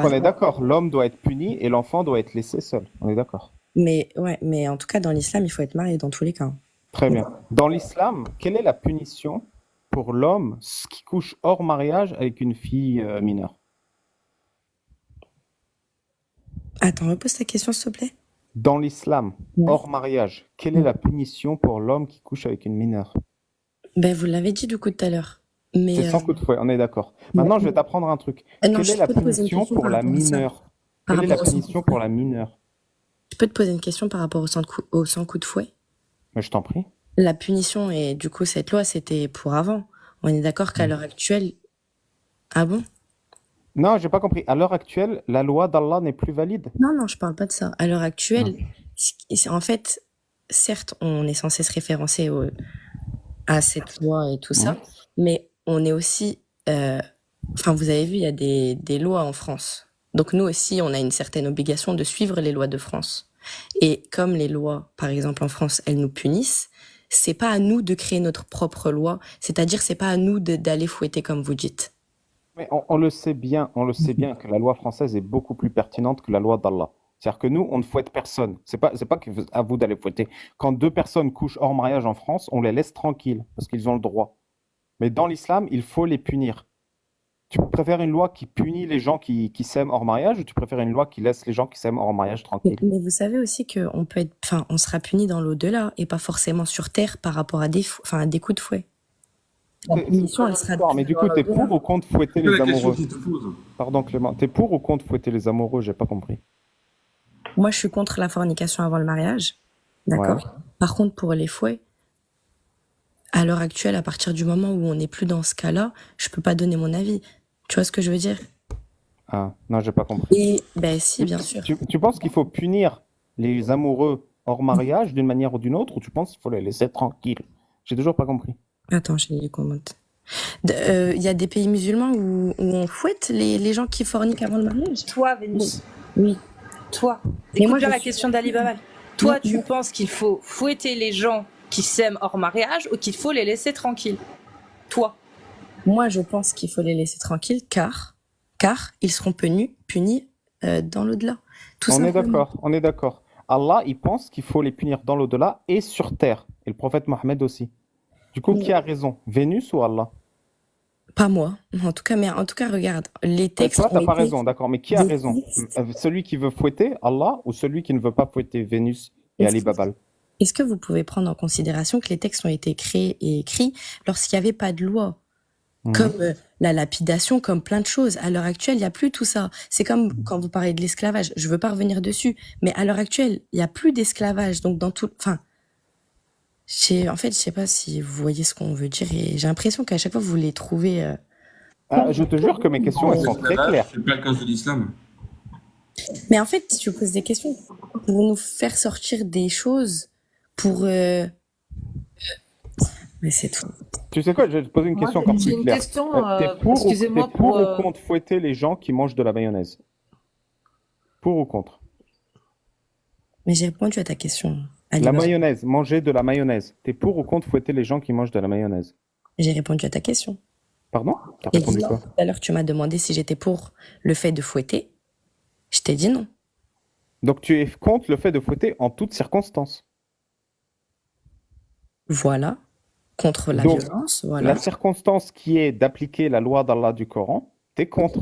Speaker 5: on est d'accord, l'homme doit être puni et l'enfant doit être laissé seul. On est d'accord.
Speaker 7: mais ouais, mais en tout cas dans l'islam, il faut être marié dans tous les cas.
Speaker 5: Très bien. Dans l'islam, quelle est la punition pour l'homme qui couche hors mariage avec une fille mineure?
Speaker 7: Attends, repose ta question s'il te plaît.
Speaker 5: Dans l'islam,
Speaker 7: Ouais.
Speaker 5: hors mariage, quelle est la punition pour l'homme qui couche avec une mineure?
Speaker 7: Ben vous l'avez dit du coup tout à l'heure. Mais
Speaker 5: C'est sans coup de fouet, on est d'accord. Maintenant, je vais t'apprendre un truc.
Speaker 7: non,
Speaker 5: Quelle
Speaker 7: je
Speaker 5: est la
Speaker 7: peux te poser une
Speaker 5: punition
Speaker 7: question
Speaker 5: pour
Speaker 7: par
Speaker 5: la
Speaker 7: rapport à ça.
Speaker 5: mineure?
Speaker 7: Par
Speaker 5: Quelle est la
Speaker 7: rapport au sang de
Speaker 5: punition
Speaker 7: fouet.
Speaker 5: pour la mineure?
Speaker 7: Je peux te poser une question par rapport au sang coup de fouet.
Speaker 5: Mais je t'en prie.
Speaker 7: La punition et du coup cette loi c'était pour avant. On est d'accord qu'à l'heure actuelle. Ah bon?
Speaker 5: Non, j'ai pas compris. À l'heure actuelle, la loi d'Allah n'est plus valide.
Speaker 7: Non, je parle pas de ça. À l'heure actuelle, en fait, certes, on est censé se référencer à cette loi et tout ça, mais on est aussi. Enfin, vous avez vu, il y a des lois en France. Donc nous aussi, on a une certaine obligation de suivre les lois de France. Et comme les lois, par exemple en France, elles nous punissent, c'est pas à nous de créer notre propre loi. C'est-à-dire, c'est pas à nous d'aller fouetter comme vous dites.
Speaker 5: Mais on le sait bien que la loi française est beaucoup plus pertinente que la loi d'Allah. C'est-à-dire que nous, on ne fouette personne. C'est pas à vous d'aller fouetter. Quand 2 personnes couchent hors mariage en France, on les laisse tranquilles parce qu'ils ont le droit. Mais dans l'islam, il faut les punir. Tu préfères une loi qui punit les gens qui s'aiment hors mariage ou tu préfères une loi qui laisse les gens qui s'aiment hors mariage tranquilles?
Speaker 7: Mais vous savez aussi qu'on peut être, enfin, on sera puni dans l'au-delà et pas forcément sur terre par rapport à à des coups de fouet. La punition, elle sera.
Speaker 5: Mais du coup, t'es pour ou contre fouetter
Speaker 4: C'est
Speaker 5: les
Speaker 4: la question
Speaker 5: amoureux?
Speaker 4: qu'il te pose.
Speaker 5: Pardon Clément, t'es pour ou contre fouetter les amoureux? J'ai pas compris.
Speaker 7: Moi, je suis contre la fornication avant le mariage. D'accord.
Speaker 5: Ouais.
Speaker 7: Par contre, pour les fouets, à l'heure actuelle, à partir du moment où on n'est plus dans ce cas-là, je peux pas donner mon avis. Tu vois ce que je veux dire?
Speaker 5: Ah, non, j'ai pas compris.
Speaker 7: Et ben si, bien sûr.
Speaker 5: Tu penses qu'il faut punir les amoureux hors mariage d'une manière ou d'une autre ou tu penses qu'il faut les laisser tranquilles? J'ai toujours pas compris.
Speaker 7: Attends, j'ai les commentaires. Il y a des pays musulmans où on fouette les gens qui forniquent avant le mariage.
Speaker 1: Toi, Vénus,
Speaker 7: Oui.
Speaker 1: toi,
Speaker 7: Mais
Speaker 1: écoute
Speaker 7: moi,
Speaker 1: bien
Speaker 7: je
Speaker 1: la
Speaker 7: suis-
Speaker 1: question d'Ali Babal. Toi,
Speaker 7: Non,
Speaker 1: tu
Speaker 7: non.
Speaker 1: penses qu'il faut fouetter les gens qui s'aiment hors mariage ou qu'il faut les laisser tranquilles? Toi.
Speaker 7: Moi, je pense qu'il faut les laisser tranquilles car ils seront punis dans l'au-delà. Tout
Speaker 5: On est
Speaker 7: simplement.
Speaker 5: d'accord, on est d'accord. Allah, il pense qu'il faut les punir dans l'au-delà et sur terre. et le prophète Mohammed aussi. Du coup, qui a raison? Vénus ou Allah?
Speaker 7: Pas moi, en tout cas, mais en tout cas, regarde, les
Speaker 5: Ouais,
Speaker 7: textes
Speaker 5: toi,
Speaker 7: ont
Speaker 5: t'as pas
Speaker 7: été
Speaker 5: raison, d'accord, mais qui a
Speaker 7: des
Speaker 5: raison?
Speaker 7: textes.
Speaker 5: Celui qui veut fouetter Allah ou celui qui ne veut pas fouetter Vénus et
Speaker 7: Est-ce
Speaker 5: Ali
Speaker 7: que,
Speaker 5: Babal?
Speaker 7: est-ce que vous pouvez prendre en considération que les textes ont été créés et écrits lorsqu'il n'y avait pas de loi,
Speaker 5: Mhm.
Speaker 7: comme la lapidation, comme plein de choses. À l'heure actuelle, il n'y a plus tout ça. C'est comme quand vous parlez de l'esclavage. Je veux pas revenir dessus, mais à l'heure actuelle, il n'y a plus d'esclavage. Donc dans tout, enfin, en fait, je sais pas si vous voyez ce qu'on veut dire, et j'ai l'impression qu'à chaque fois vous les trouvez.
Speaker 5: Ah, je te jure que mes questions, elles sont très
Speaker 4: L'esclavage,
Speaker 5: claires.
Speaker 4: c'est pas le cas de l'islam.
Speaker 7: Mais en fait, je vous pose des questions pour nous faire sortir des choses, pour. Mais c'est tout.
Speaker 5: Tu sais quoi, je vais te poser une
Speaker 6: Moi,
Speaker 5: question encore
Speaker 6: j'ai
Speaker 5: plus
Speaker 6: une
Speaker 5: claire.
Speaker 6: question,
Speaker 5: T'es
Speaker 6: excusez-moi
Speaker 5: pour
Speaker 6: pour...
Speaker 5: ou contre fouetter les gens qui mangent de la mayonnaise? Pour ou contre?
Speaker 7: Mais j'ai répondu à ta question,
Speaker 5: La
Speaker 7: Alibaba.
Speaker 5: mayonnaise, manger de la mayonnaise. T'es pour ou contre fouetter les gens qui mangent de la mayonnaise?
Speaker 7: J'ai répondu à ta question.
Speaker 5: Pardon? T'as
Speaker 7: Et
Speaker 5: répondu
Speaker 7: tout
Speaker 5: quoi?
Speaker 7: à l'heure, tu m'as demandé si j'étais pour le fait de fouetter. Je t'ai dit non.
Speaker 5: Donc tu es contre le fait de fouetter en toutes circonstances.
Speaker 7: Voilà. Contre la
Speaker 5: Donc,
Speaker 7: violence,
Speaker 5: la
Speaker 7: voilà.
Speaker 5: circonstance qui est d'appliquer la loi d'Allah du Coran, t'es contre.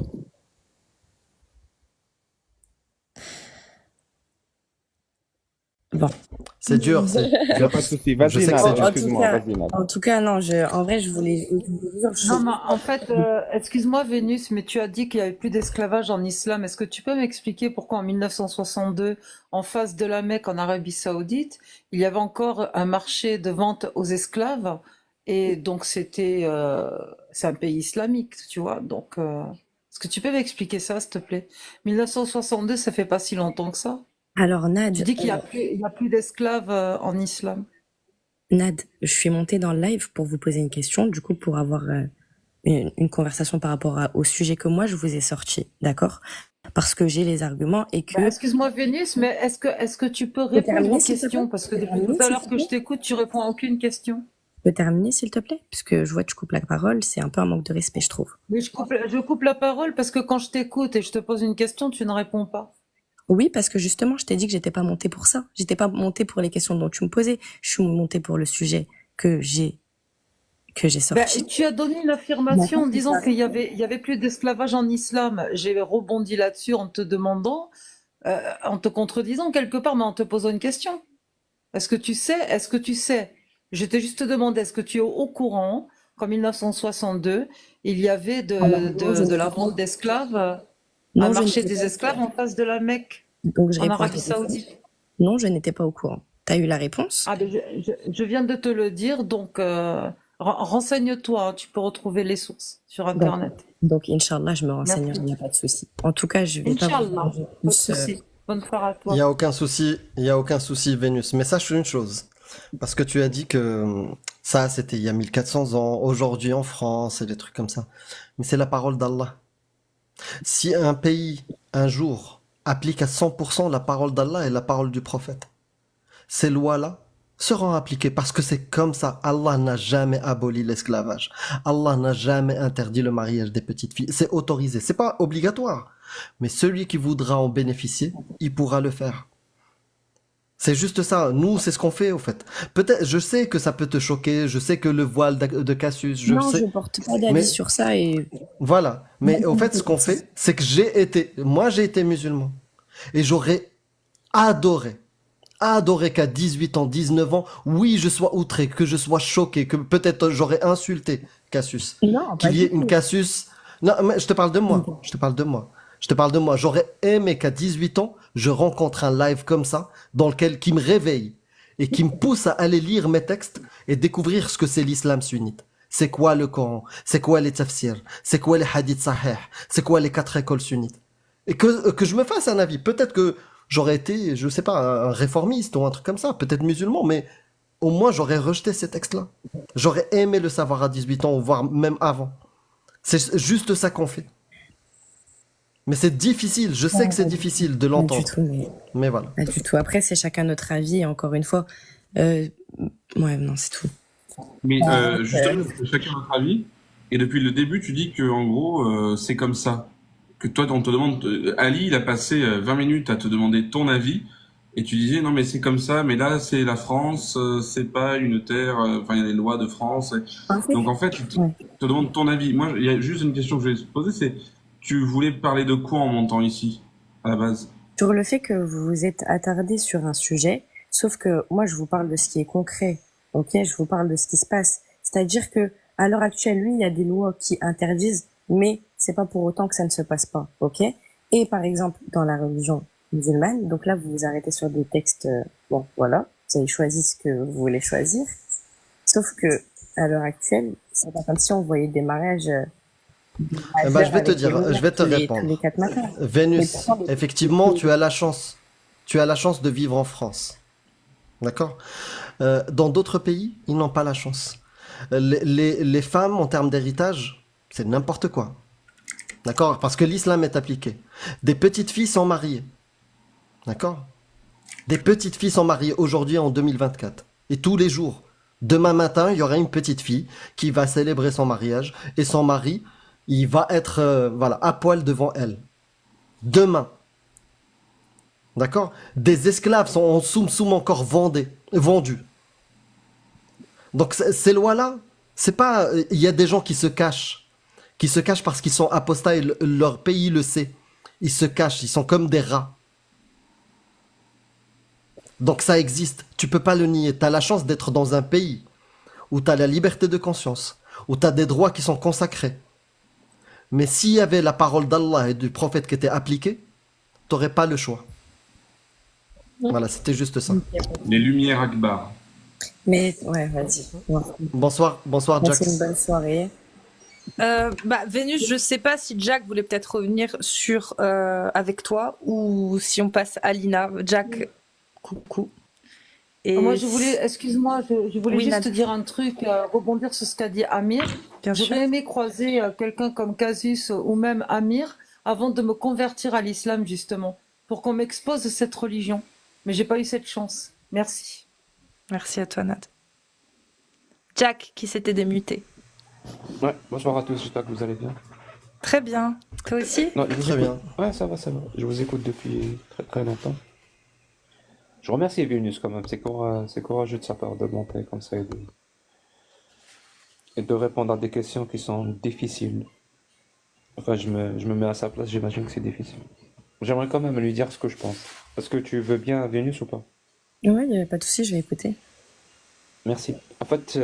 Speaker 7: Bon.
Speaker 2: C'est dur,
Speaker 5: Il n'y a pas de souci. Vas-y,
Speaker 2: Je sais que
Speaker 5: Nad,
Speaker 2: c'est dur.
Speaker 5: excuse-moi, vas-y, Nad.
Speaker 7: En tout cas, non, en vrai, je voulais.
Speaker 6: Non, mais en fait, excuse-moi Vénus, mais tu as dit qu'il n'y avait plus d'esclavage en islam. Est-ce que tu peux m'expliquer pourquoi en 1962, en face de la Mecque, en Arabie Saoudite, il y avait encore un marché de vente aux esclaves? Et donc, c'est un pays islamique, tu vois. Donc, est-ce que tu peux m'expliquer ça, s'il te plaît? 1962, ça fait pas si longtemps que ça.
Speaker 7: Alors, Nad,
Speaker 6: Tu dis qu'il y a plus d'esclaves en islam.
Speaker 7: Nad, je suis montée dans le live pour vous poser une question, du coup, pour avoir une conversation par rapport au sujet que moi, je vous ai sorti, d'accord? Parce que j'ai les arguments et que...
Speaker 6: Bah, excuse-moi Vénus, mais est-ce que tu peux
Speaker 7: Je peux
Speaker 6: répondre
Speaker 7: terminer,
Speaker 6: aux
Speaker 7: s'il te plaît?
Speaker 6: questions? Parce que
Speaker 7: Je peux
Speaker 6: depuis
Speaker 7: terminer,
Speaker 6: tout à
Speaker 7: s'il
Speaker 6: l'heure
Speaker 7: te
Speaker 6: que je
Speaker 7: plaît?
Speaker 6: t'écoute, tu réponds à aucune question.
Speaker 7: Je peux terminer, s'il te plaît? Puisque je vois que tu coupes la parole, c'est un peu un manque de respect, je trouve.
Speaker 6: Mais je coupe la parole parce que quand je t'écoute et je te pose une question, tu ne réponds pas.
Speaker 7: Oui, parce que justement, je t'ai dit que j'étais pas montée pour ça. J'étais pas montée pour les questions dont tu me posais. Je suis montée pour le sujet que j'ai
Speaker 6: Ben,
Speaker 7: sorti.
Speaker 6: tu as donné une affirmation en
Speaker 7: D'accord,
Speaker 6: disant
Speaker 7: c'est ça.
Speaker 6: qu'il y avait plus d'esclavage en islam. J'ai rebondi là-dessus en te demandant, en te contredisant quelque part, mais en te posant une question. Est-ce que tu sais, je t'ai juste demandé, est-ce que tu es au courant qu'en 1962, il y avait
Speaker 7: Alors, non, je
Speaker 6: de
Speaker 7: n'étais
Speaker 6: la
Speaker 7: pas,
Speaker 6: vente d'esclaves, un
Speaker 7: non, je
Speaker 6: marché
Speaker 7: n'étais
Speaker 6: des
Speaker 7: pas au
Speaker 6: esclaves
Speaker 7: courant.
Speaker 6: en face de la Mecque,
Speaker 7: Donc, je
Speaker 6: en
Speaker 7: réponds à
Speaker 6: Arabie
Speaker 7: ta question.
Speaker 6: Saoudite?
Speaker 7: Non, je n'étais pas au courant. T'as eu la réponse?
Speaker 6: Ah, ben je viens de te le dire, donc renseigne-toi, hein, tu peux retrouver les sources sur
Speaker 7: D'accord.
Speaker 6: Internet.
Speaker 7: Donc, Inch'Allah, je me renseignerai, il
Speaker 6: Merci.
Speaker 7: n'y a pas de souci. En tout cas, je vais pas vous
Speaker 6: Inch'Allah,
Speaker 7: déranger
Speaker 6: pas de
Speaker 7: plus.
Speaker 6: souci. Bonne soirée à
Speaker 2: Il n'y
Speaker 6: toi.
Speaker 2: a aucun souci, il y a aucun souci, Vénus. Mais sache une chose, parce que tu as dit que ça, c'était il y a 1400 ans, aujourd'hui en France, et des trucs comme ça. Mais c'est la parole d'Allah. Si un pays, un jour, applique à 100% la parole d'Allah et la parole du prophète, ces lois-là seront appliquées parce que c'est comme ça. Allah n'a jamais aboli l'esclavage. Allah n'a jamais interdit le mariage des petites filles. C'est autorisé. C'est pas obligatoire. Mais celui qui voudra en bénéficier, il pourra le faire. C'est juste ça. Nous, c'est ce qu'on fait, au fait. Peut-être, je sais que ça peut te choquer. Je sais que le voile de Cassius, je
Speaker 7: Non, je
Speaker 2: sais.
Speaker 7: porte pas d'avis
Speaker 2: Mais
Speaker 7: sur ça et
Speaker 2: voilà. Mais
Speaker 7: non,
Speaker 2: au fait, ce qu'on fait, c'est que moi, j'ai été musulman. Et j'aurais adoré qu'à 18 ans, 19 ans, oui, je sois outré, que je sois choqué, que peut-être j'aurais insulté Cassius.
Speaker 7: non, pas
Speaker 2: Qu'il y ait
Speaker 7: du
Speaker 2: une
Speaker 7: tout.
Speaker 2: Cassius. Non, mais je te parle de moi. Je te parle de moi. Je te parle de moi. J'aurais aimé qu'à 18 ans, je rencontre un live comme ça, qui me réveille et qui me pousse à aller lire mes textes et découvrir ce que c'est l'islam sunnite. C'est quoi le Coran? C'est quoi les tafsirs? C'est quoi les hadiths sahih? C'est quoi les 4 écoles sunnites? Et que je me fasse un avis. Peut-être que j'aurais été, je sais pas, un réformiste ou un truc comme ça, peut-être musulman, mais au moins j'aurais rejeté ces textes-là. J'aurais aimé le savoir à 18 ans, voire même avant. C'est juste ça qu'on fait. Mais c'est difficile, je sais que c'est difficile de
Speaker 7: Pas du
Speaker 2: l'entendre.
Speaker 7: tout, mais
Speaker 2: Mais voilà.
Speaker 7: pas du tout. Après, c'est chacun notre avis. Et encore une fois, ouais, non, c'est tout.
Speaker 4: Mais justement, c'est chacun notre avis. Et depuis le début, tu dis que en gros, c'est comme ça. Que toi, on te demande. Ali, il a passé 20 minutes à te demander ton avis. Et tu disais, non, mais c'est comme ça, mais là, c'est la France, c'est pas une terre, enfin, il y a les lois de France.
Speaker 7: En fait,
Speaker 4: Donc, en fait,
Speaker 7: ouais.
Speaker 4: je te demande ton avis. Moi, il y a juste une question que je vais te poser, c'est, tu voulais parler de quoi en montant ici, à la base?
Speaker 7: Sur le fait que vous vous êtes attardé sur un sujet, sauf que moi, je vous parle de ce qui est concret. Ok, je vous parle de ce qui se passe. C'est-à-dire que à l'heure actuelle, oui, il y a des lois qui interdisent, mais c'est pas pour autant que ça ne se passe pas. Ok. Et par exemple, dans la religion musulmane, donc là, vous vous arrêtez sur des textes. Bon, voilà, vous avez choisi ce que vous voulez choisir. Sauf que à l'heure actuelle, c'est pas comme si on voyait des mariages.
Speaker 2: Eh ben, je vais te
Speaker 7: Avec les
Speaker 2: dire, je
Speaker 7: lumières
Speaker 2: vais te
Speaker 7: tous les
Speaker 2: répondre.
Speaker 7: 4 matins. Mais
Speaker 2: Vénus,
Speaker 7: pourtant, les
Speaker 2: effectivement, tu as la chance. Tu as la chance de vivre en France. D'accord? Dans d'autres pays, ils n'ont pas la chance. Les femmes, en termes d'héritage, c'est n'importe quoi. D'accord? Parce que l'islam est appliqué. Des petites filles sont mariées. D'accord? Des petites filles sont mariées aujourd'hui en 2024. Et tous les jours. Demain matin, il y aura une petite fille qui va célébrer son mariage et son mari, il va être voilà, à poil devant elle. Demain. D'accord? Des esclaves sont en soum-soum encore vendus. Donc ces lois-là, c'est pas... Il y a des gens qui se cachent. Qui se cachent parce qu'ils sont apostats et leur pays le sait. Ils se cachent, ils sont comme des rats. Donc ça existe, tu peux pas le nier. Tu as la chance d'être dans un pays où tu as la liberté de conscience, où tu as des droits qui sont consacrés. Mais s'il y avait la parole d'Allah et du prophète qui était appliquée, t'aurais pas le choix. Voilà, c'était juste ça.
Speaker 4: Les Lumières Akbar.
Speaker 7: Mais ouais, vas-y. Ouais.
Speaker 2: Bonsoir, bonsoir Jack.
Speaker 7: Passez une bonne soirée.
Speaker 1: Vénus, je sais pas si Jack voulait peut-être revenir sur avec toi ou si on passe à Lina. Jack, coucou. Et
Speaker 6: Moi, je voulais, excuse-moi, je voulais
Speaker 1: Oui,
Speaker 6: juste
Speaker 1: Nadia.
Speaker 6: te dire un truc, rebondir sur ce qu'a dit Amir.
Speaker 1: Bien sûr.
Speaker 6: J'aurais aimé croiser quelqu'un comme Casus ou même Amir avant de me convertir à l'islam, justement, pour qu'on m'expose cette religion. Mais j'ai pas eu cette chance. Merci.
Speaker 1: Merci à toi, Nad. Jack, qui s'était démuté.
Speaker 8: Ouais, bonsoir à tous, j'espère que vous allez bien.
Speaker 1: Très bien. Toi aussi?
Speaker 8: Non, je vous
Speaker 2: Très
Speaker 8: écoute.
Speaker 2: bien.
Speaker 8: Ouais, ça va, ça va. Je vous écoute depuis très très longtemps. Je remercie Vénus quand même, c'est courageux de sa part de monter comme ça et de répondre à des questions qui sont difficiles. Enfin, je me mets à sa place, j'imagine que c'est difficile. J'aimerais quand même lui dire ce que je pense. Est-ce que tu veux bien Vénus ou pas?
Speaker 7: Ouais, il n'y a pas de souci, je vais écouter.
Speaker 8: Merci. En fait,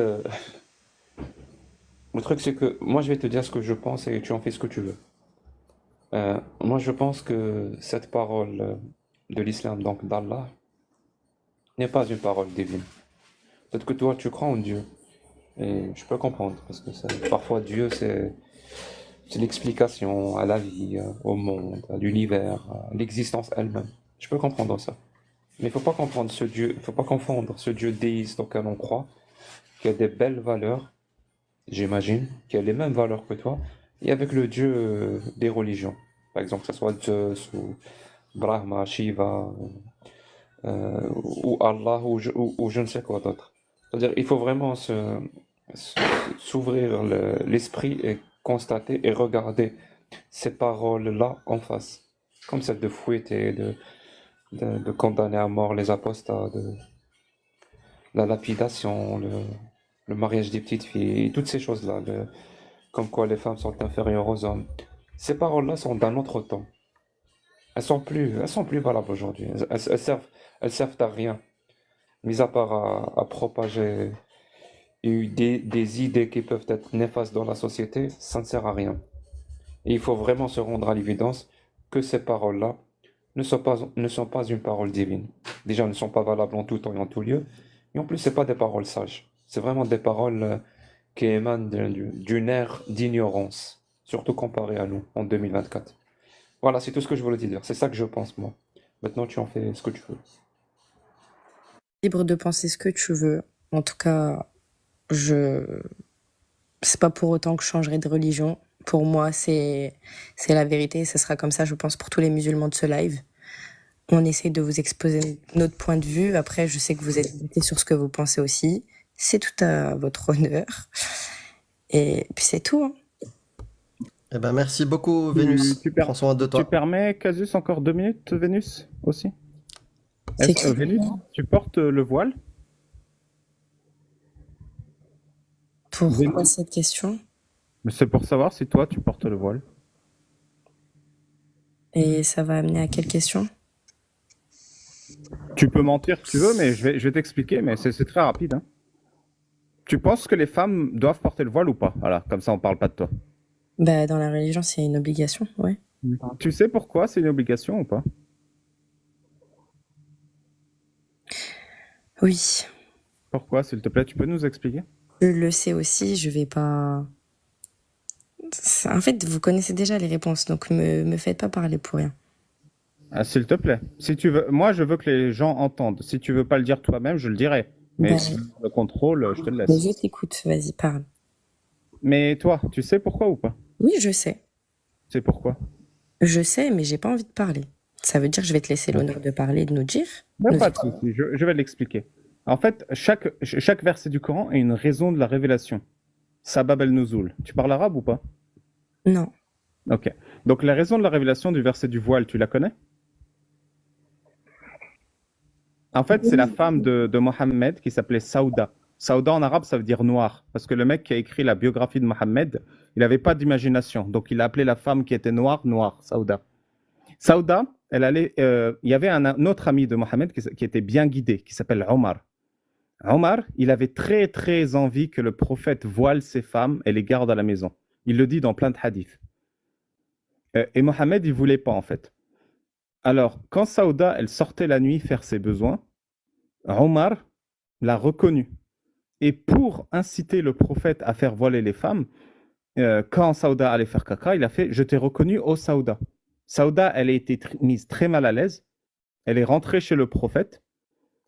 Speaker 8: le truc c'est que moi je vais te dire ce que je pense et tu en fais ce que tu veux. Moi je pense que cette parole de l'islam, donc d'Allah, n'est pas une parole divine. Peut-être que toi tu crois en Dieu. Et je peux comprendre, parce que parfois Dieu c'est l'explication à la vie, au monde, à l'univers, à l'existence elle-même. Je peux comprendre ça. Mais il faut pas comprendre ce Dieu, il faut pas confondre ce Dieu déiste auquel on croit, qui a des belles valeurs, j'imagine, qui a les mêmes valeurs que toi, et avec le Dieu des religions. Par exemple, que ce soit Zeus ou Brahma, Shiva, ou Allah, ou je ne sais quoi d'autre. C'est-à-dire, il faut vraiment s'ouvrir l'esprit et constater et regarder ces paroles-là en face. Comme celle de fouetter, de condamner à mort les apostats, de la lapidation, le mariage des petites filles, et toutes ces choses-là, comme quoi les femmes sont inférieures aux hommes. Ces paroles-là sont d'un autre temps. Elles sont plus valables aujourd'hui. Elles servent à rien, mis à part à propager des idées qui peuvent être néfastes dans la société. Ça ne sert à rien. Et il faut vraiment se rendre à l'évidence que ces paroles-là ne sont pas une parole divine. Déjà, elles ne sont pas valables en tout temps et en tout lieu. Et en plus, ce n'est pas des paroles sages. C'est vraiment des paroles qui émanent d'une ère d'ignorance, surtout comparée à nous, en 2024. Voilà, c'est tout ce que je voulais te dire. C'est ça que je pense, moi. Maintenant, tu en fais ce que tu veux.
Speaker 7: Libre de penser ce que tu veux. En tout cas, c'est pas pour autant que je changerai de religion. Pour moi, c'est la vérité. Et ce sera comme ça, je pense, pour tous les musulmans de ce live. On essaie de vous exposer notre point de vue. Après, je sais que vous êtes limité sur ce que vous pensez aussi. C'est tout à votre honneur. Et puis c'est tout. Hein.
Speaker 2: Eh ben, merci beaucoup, Vénus. Prends soin de toi.
Speaker 5: Tu permets, Casus, encore 2 minutes, Vénus, aussi?
Speaker 7: C'est qui?
Speaker 5: Vénus, tu portes le voile?
Speaker 7: Pourquoi
Speaker 5: Vénus,
Speaker 7: cette question?
Speaker 5: mais c'est pour savoir si toi tu portes le voile.
Speaker 7: Et ça va amener à quelle question?
Speaker 5: Tu peux mentir si tu veux, mais je vais t'expliquer, mais c'est très rapide, hein. Tu penses que les femmes doivent porter le voile ou pas? Voilà, comme ça on parle pas de toi.
Speaker 7: Bah, dans la religion, c'est une obligation, ouais.
Speaker 5: Tu sais pourquoi c'est une obligation ou pas?
Speaker 7: Oui,
Speaker 5: Pourquoi, s'il te plaît, tu peux nous expliquer?
Speaker 7: je le sais aussi, je vais pas... En fait, vous connaissez déjà les réponses, donc me faites pas parler pour rien.
Speaker 5: Ah, s'il te plaît. Si tu veux, moi je veux que les gens entendent. Si tu veux pas le dire toi-même, je le dirai. Mais
Speaker 7: Bah,
Speaker 5: si tu veux le contrôle, je te le
Speaker 7: mais
Speaker 5: laisse.
Speaker 7: je t'écoute, vas-y, parle.
Speaker 5: Mais toi, tu sais pourquoi ou pas?
Speaker 7: Oui, je sais.
Speaker 5: C'est pourquoi?
Speaker 7: Je sais, mais j'ai pas envie de parler. Ça veut dire que je vais te laisser l'honneur de parler et de nous dire.
Speaker 5: Ben,
Speaker 7: Nous
Speaker 5: pas de
Speaker 7: dire.
Speaker 5: souci, je vais l'expliquer. En fait, chaque verset du Coran est une raison de la révélation. Sabab el-Nuzul. Tu parles arabe ou pas?
Speaker 7: Non.
Speaker 5: Ok. Donc la raison de la révélation du verset du voile, tu la connais? En fait, c'est la femme de Mohammed qui s'appelait Saouda. Saouda en arabe, ça veut dire noir. Parce que le mec qui a écrit la biographie de Mohammed, il n'avait pas d'imagination. Donc il a appelé la femme qui était noire, Saouda. Saouda, il y avait un autre ami de Mohammed qui était bien guidé, qui s'appelle Omar. Omar, il avait très très envie que le prophète voile ses femmes et les garde à la maison. Il le dit dans plein de hadiths. Et Mohammed, il voulait pas en fait. Alors, quand Saouda, elle sortait la nuit faire ses besoins, Omar l'a reconnue. Et pour inciter le prophète à faire voiler les femmes, quand Saouda allait faire caca, il a fait « Je t'ai reconnu, ô Saouda ». Saouda, elle a été mise très mal à l'aise. Elle est rentrée chez le prophète.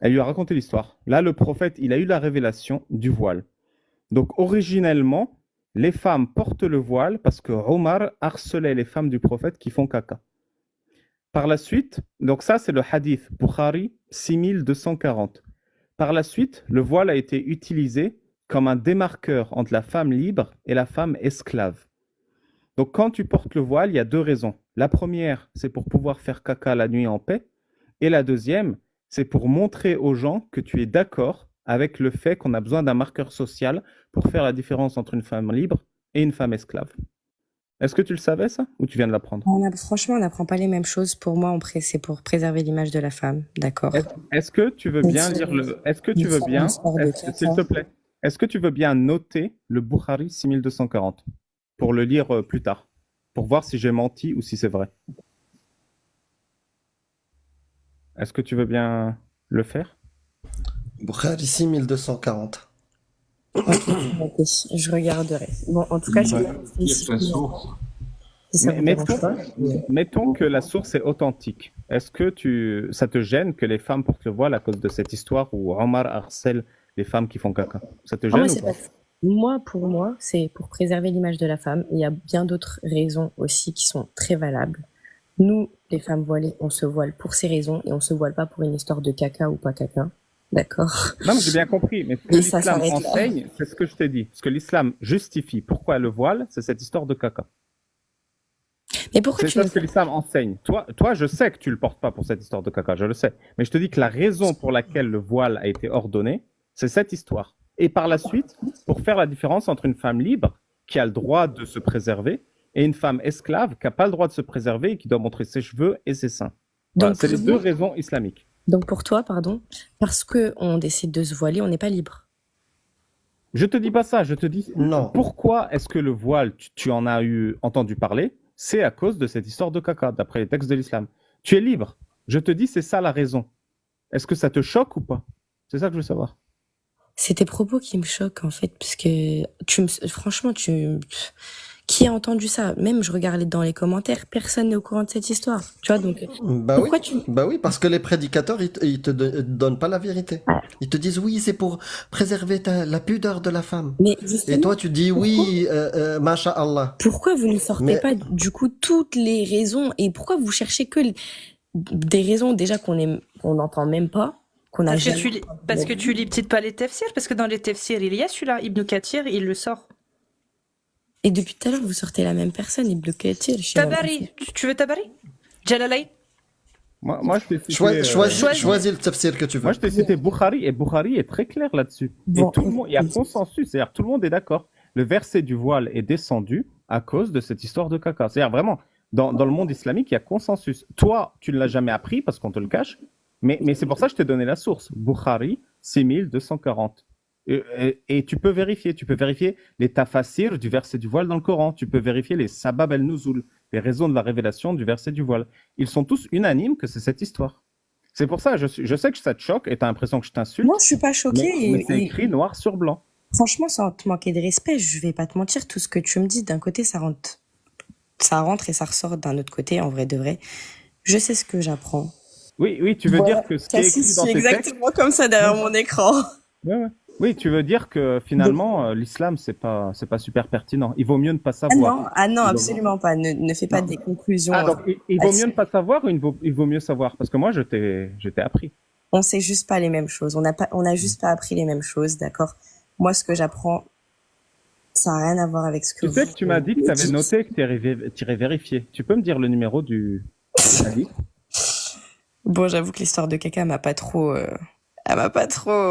Speaker 5: Elle lui a raconté l'histoire. Là, le prophète, il a eu la révélation du voile. Donc, originellement, les femmes portent le voile parce que Omar harcelait les femmes du prophète qui font caca. Par la suite, donc ça, c'est le hadith Bukhari 6240. Par la suite, le voile a été utilisé comme un démarqueur entre la femme libre et la femme esclave. Donc, quand tu portes le voile, il y a deux raisons. La première, c'est pour pouvoir faire caca la nuit en paix. Et la deuxième, c'est pour montrer aux gens que tu es d'accord avec le fait qu'on a besoin d'un marqueur social pour faire la différence entre une femme libre et une femme esclave. Est-ce que tu le savais, ça? Ou tu viens de l'apprendre?
Speaker 7: Franchement, on n'apprend pas les mêmes choses. Pour moi, c'est pour préserver l'image de la femme, d'accord?
Speaker 5: Est-ce que tu veux bien lire le... Est-ce que tu veux bien... S'il te plaît, est-ce que tu veux bien noter le Bukhari 6240 pour le lire plus tard, pour voir si j'ai menti ou si c'est vrai? Est-ce que tu veux bien le faire?
Speaker 2: Bukhari 6240.
Speaker 7: Ok, je regarderai. Bon, en tout cas, j'ai bien réfléchi.
Speaker 4: La source.
Speaker 7: Si ça vous dérange pas.
Speaker 5: Mettons que la source est authentique. Est-ce que ça te gêne que les femmes portent le voile à cause de cette histoire où Omar harcèle les femmes qui font caca? Ça te gêne ou pas?
Speaker 7: Moi, pour moi, c'est pour préserver l'image de la femme. Il y a bien d'autres raisons aussi qui sont très valables. Nous, les femmes voilées, on se voile pour ces raisons et on se voile pas pour une histoire de caca ou pas caca. D'accord?
Speaker 5: Non, mais j'ai bien compris. Mais ce que l'islam enseigne, c'est ce que je t'ai dit. Ce que l'islam justifie pourquoi le voile, c'est cette histoire de caca.
Speaker 7: Mais pourquoi
Speaker 5: c'est ça ce que l'islam enseigne. Toi, je sais que tu le portes pas pour cette histoire de caca, je le sais. Mais je te dis que la raison pour laquelle le voile a été ordonné, c'est cette histoire. Et par la suite, pour faire la différence entre une femme libre qui a le droit de se préserver et une femme esclave qui n'a pas le droit de se préserver et qui doit montrer ses cheveux et ses seins. Voilà, c'est les deux raisons islamiques.
Speaker 7: Donc pour toi, pardon, parce qu'on décide de se voiler, on n'est pas libre.
Speaker 5: Je te dis pas ça, je te dis
Speaker 2: non.
Speaker 5: Pourquoi est-ce que le voile, tu en as entendu parler? C'est à cause de cette histoire de caca, d'après les textes de l'islam. Tu es libre. Je te dis, c'est ça la raison. Est-ce que ça te choque ou pas? C'est ça que je veux savoir.
Speaker 7: C'est tes propos qui me choquent, en fait, parce que franchement, qui a entendu ça? Même je regardais dans les commentaires, personne n'est au courant de cette histoire. Tu vois, donc
Speaker 2: Bah oui, parce que les prédicateurs, ils te donnent pas la vérité. Ils te disent oui, c'est pour préserver la pudeur de la femme.
Speaker 7: Mais
Speaker 2: et toi, tu dis oui, masha'Allah.
Speaker 7: Pourquoi vous ne sortez pas du coup toutes les raisons et pourquoi vous cherchez que des raisons déjà qu'on n'entend même pas?
Speaker 1: Parce que tu lis peut-être pas les tafsirs, parce que dans les tafsirs, il y a celui-là, Ibn Kathir, il le sort.
Speaker 7: Et depuis tout à l'heure, vous sortez la même personne, Ibn Kathir.
Speaker 1: Tabari, tu veux Tabari? Jalalayn?
Speaker 5: Moi, je t'ai cité,
Speaker 2: Choisis le tafsir que tu veux.
Speaker 5: moi, je t'ai cité Bukhari, et Bukhari est très clair là-dessus. Et
Speaker 7: Bon,
Speaker 5: tout le monde, il y a consensus, c'est-à-dire tout le monde est d'accord. Le verset du voile est descendu à cause de cette histoire de caca. C'est-à-dire vraiment, dans le monde islamique, il y a consensus. Toi, tu ne l'as jamais appris parce qu'on te le cache, mais c'est pour ça que je t'ai donné la source. Bukhari, 6240. Et tu peux vérifier les tafassirs du verset du voile dans le Coran. Tu peux vérifier les sabab al-nuzul, les raisons de la révélation du verset du voile. Ils sont tous unanimes que c'est cette histoire. C'est pour ça, je sais que ça te choque et tu as l'impression que je t'insulte,
Speaker 7: non, je suis pas choquée.
Speaker 5: mais c'est écrit noir sur blanc.
Speaker 7: Franchement, sans te manquer de respect, je vais pas te mentir, tout ce que tu me dis, d'un côté, ça rentre et ça ressort d'un autre côté, en vrai de vrai. Je sais ce que j'apprends.
Speaker 5: Oui, tu veux
Speaker 7: Voilà.
Speaker 5: dire que ce qui est
Speaker 7: Cassie,
Speaker 5: écrit
Speaker 7: je
Speaker 5: dans
Speaker 7: suis
Speaker 5: tes textes...
Speaker 7: exactement comme ça derrière mon écran.
Speaker 5: Ouais. Oui, tu veux dire que finalement, l'islam, c'est pas super pertinent. Il vaut mieux ne pas savoir.
Speaker 7: Ah non,
Speaker 5: Il vaut-
Speaker 7: absolument pas. Ne fais pas des conclusions.
Speaker 5: Ah, donc il vaut mieux ne pas savoir ou il vaut mieux savoir? Parce que moi, je t'ai appris.
Speaker 7: On sait juste pas les mêmes choses. On a juste pas appris les mêmes choses, d'accord? Moi, ce que j'apprends, ça a rien à voir avec ce que
Speaker 5: Tu sais
Speaker 7: vous...
Speaker 5: que tu m'as dit que tu avais noté et que tu irais vérifier. Tu peux me dire le numéro du hadith?
Speaker 7: Bon, j'avoue que l'histoire de caca m'a pas trop,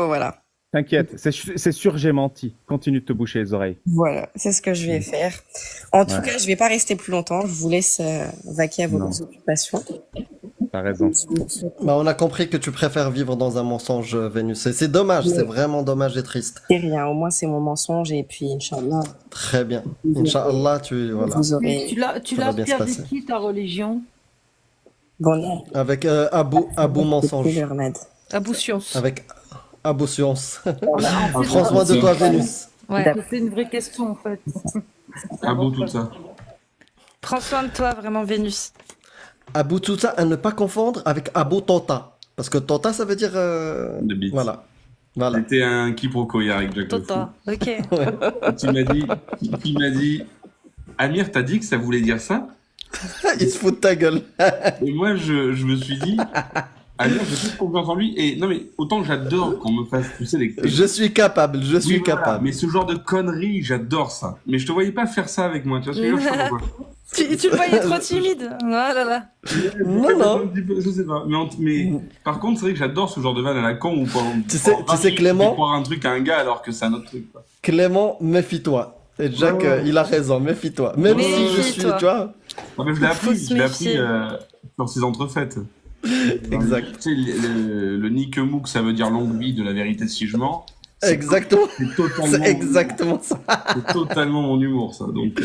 Speaker 7: voilà.
Speaker 5: T'inquiète, c'est sûr, j'ai menti. Continue de te boucher les oreilles.
Speaker 7: Voilà, c'est ce que je vais faire. En tout cas, je vais pas rester plus longtemps. Je vous laisse vaquer à vos
Speaker 5: Non.
Speaker 7: occupations.
Speaker 5: T'as raison.
Speaker 2: Bah, on a compris que tu préfères vivre dans un mensonge, Vénus. Et c'est dommage, c'est vraiment dommage et triste.
Speaker 7: C'est rien, au moins c'est mon mensonge et puis Inch'Allah,
Speaker 2: Très bien. Inch'Allah, voilà.
Speaker 7: vous
Speaker 6: Mais
Speaker 7: aurez...
Speaker 6: tu l'as
Speaker 2: Ça va bien
Speaker 6: appris
Speaker 2: se
Speaker 6: avec
Speaker 2: passer.
Speaker 6: qui ta religion?
Speaker 2: Bah,
Speaker 7: Bon, non,
Speaker 2: Avec Abou Mensonge.
Speaker 7: Bernad.
Speaker 1: Abou Science.
Speaker 2: Avec Abou Science.
Speaker 6: Bah, en fait,
Speaker 2: Prends soin de toi, Vénus.
Speaker 1: Ouais.
Speaker 6: c'est une vraie question en fait.
Speaker 4: Ah bon, tout ça.
Speaker 1: Prends soin de toi, vraiment, Vénus.
Speaker 2: Abou tout ça à ne pas confondre avec Abou Tota. Parce que Tota, ça veut dire...
Speaker 4: De bite.
Speaker 2: Voilà. Voilà.
Speaker 4: C'était un quiproquo hier avec Jack Le Fou.
Speaker 1: Toto. Ok.
Speaker 4: Tu m'as dit, Amir, t'as dit que ça voulait dire ça?
Speaker 2: Il se fout de ta gueule.
Speaker 4: Et moi, je me suis dit, Amir, j'ai toute confiance en lui. Et non, mais autant j'adore qu'on me fasse, tu sais, les...
Speaker 2: Je suis capable, je suis
Speaker 4: Oui, voilà.
Speaker 2: capable.
Speaker 4: Mais ce genre de conneries, j'adore ça. Mais je te voyais pas faire ça avec moi, tu vois ce que je veux dire? Je sais pas pourquoi.
Speaker 1: Tu le voyais trop timide. Oh là là.
Speaker 2: Non.
Speaker 4: Un petit peu, je sais pas. Mais par contre, c'est vrai que j'adore ce genre de vanne à la con où
Speaker 2: Tu sais, Clément-
Speaker 4: tu croire un truc à un gars alors que c'est un autre truc, quoi.
Speaker 2: Clément, méfie-toi. Et Jack,
Speaker 4: Ouais.
Speaker 2: Il a raison, méfie-toi. Même si je suis,
Speaker 1: Méfie-toi.
Speaker 2: tu vois...
Speaker 4: Non, mais je l'ai
Speaker 1: Faut
Speaker 4: appris,
Speaker 1: se
Speaker 4: je l'ai appris
Speaker 1: méfier.
Speaker 4: sur ces entrefaites.
Speaker 2: Exact.
Speaker 4: Tu sais, le Niquemou, ça veut dire longue vie de la vérité si je mens.
Speaker 2: Exactement.
Speaker 4: C'est totalement,
Speaker 2: C'est exactement ça.
Speaker 4: c'est totalement mon humour, ça. Donc,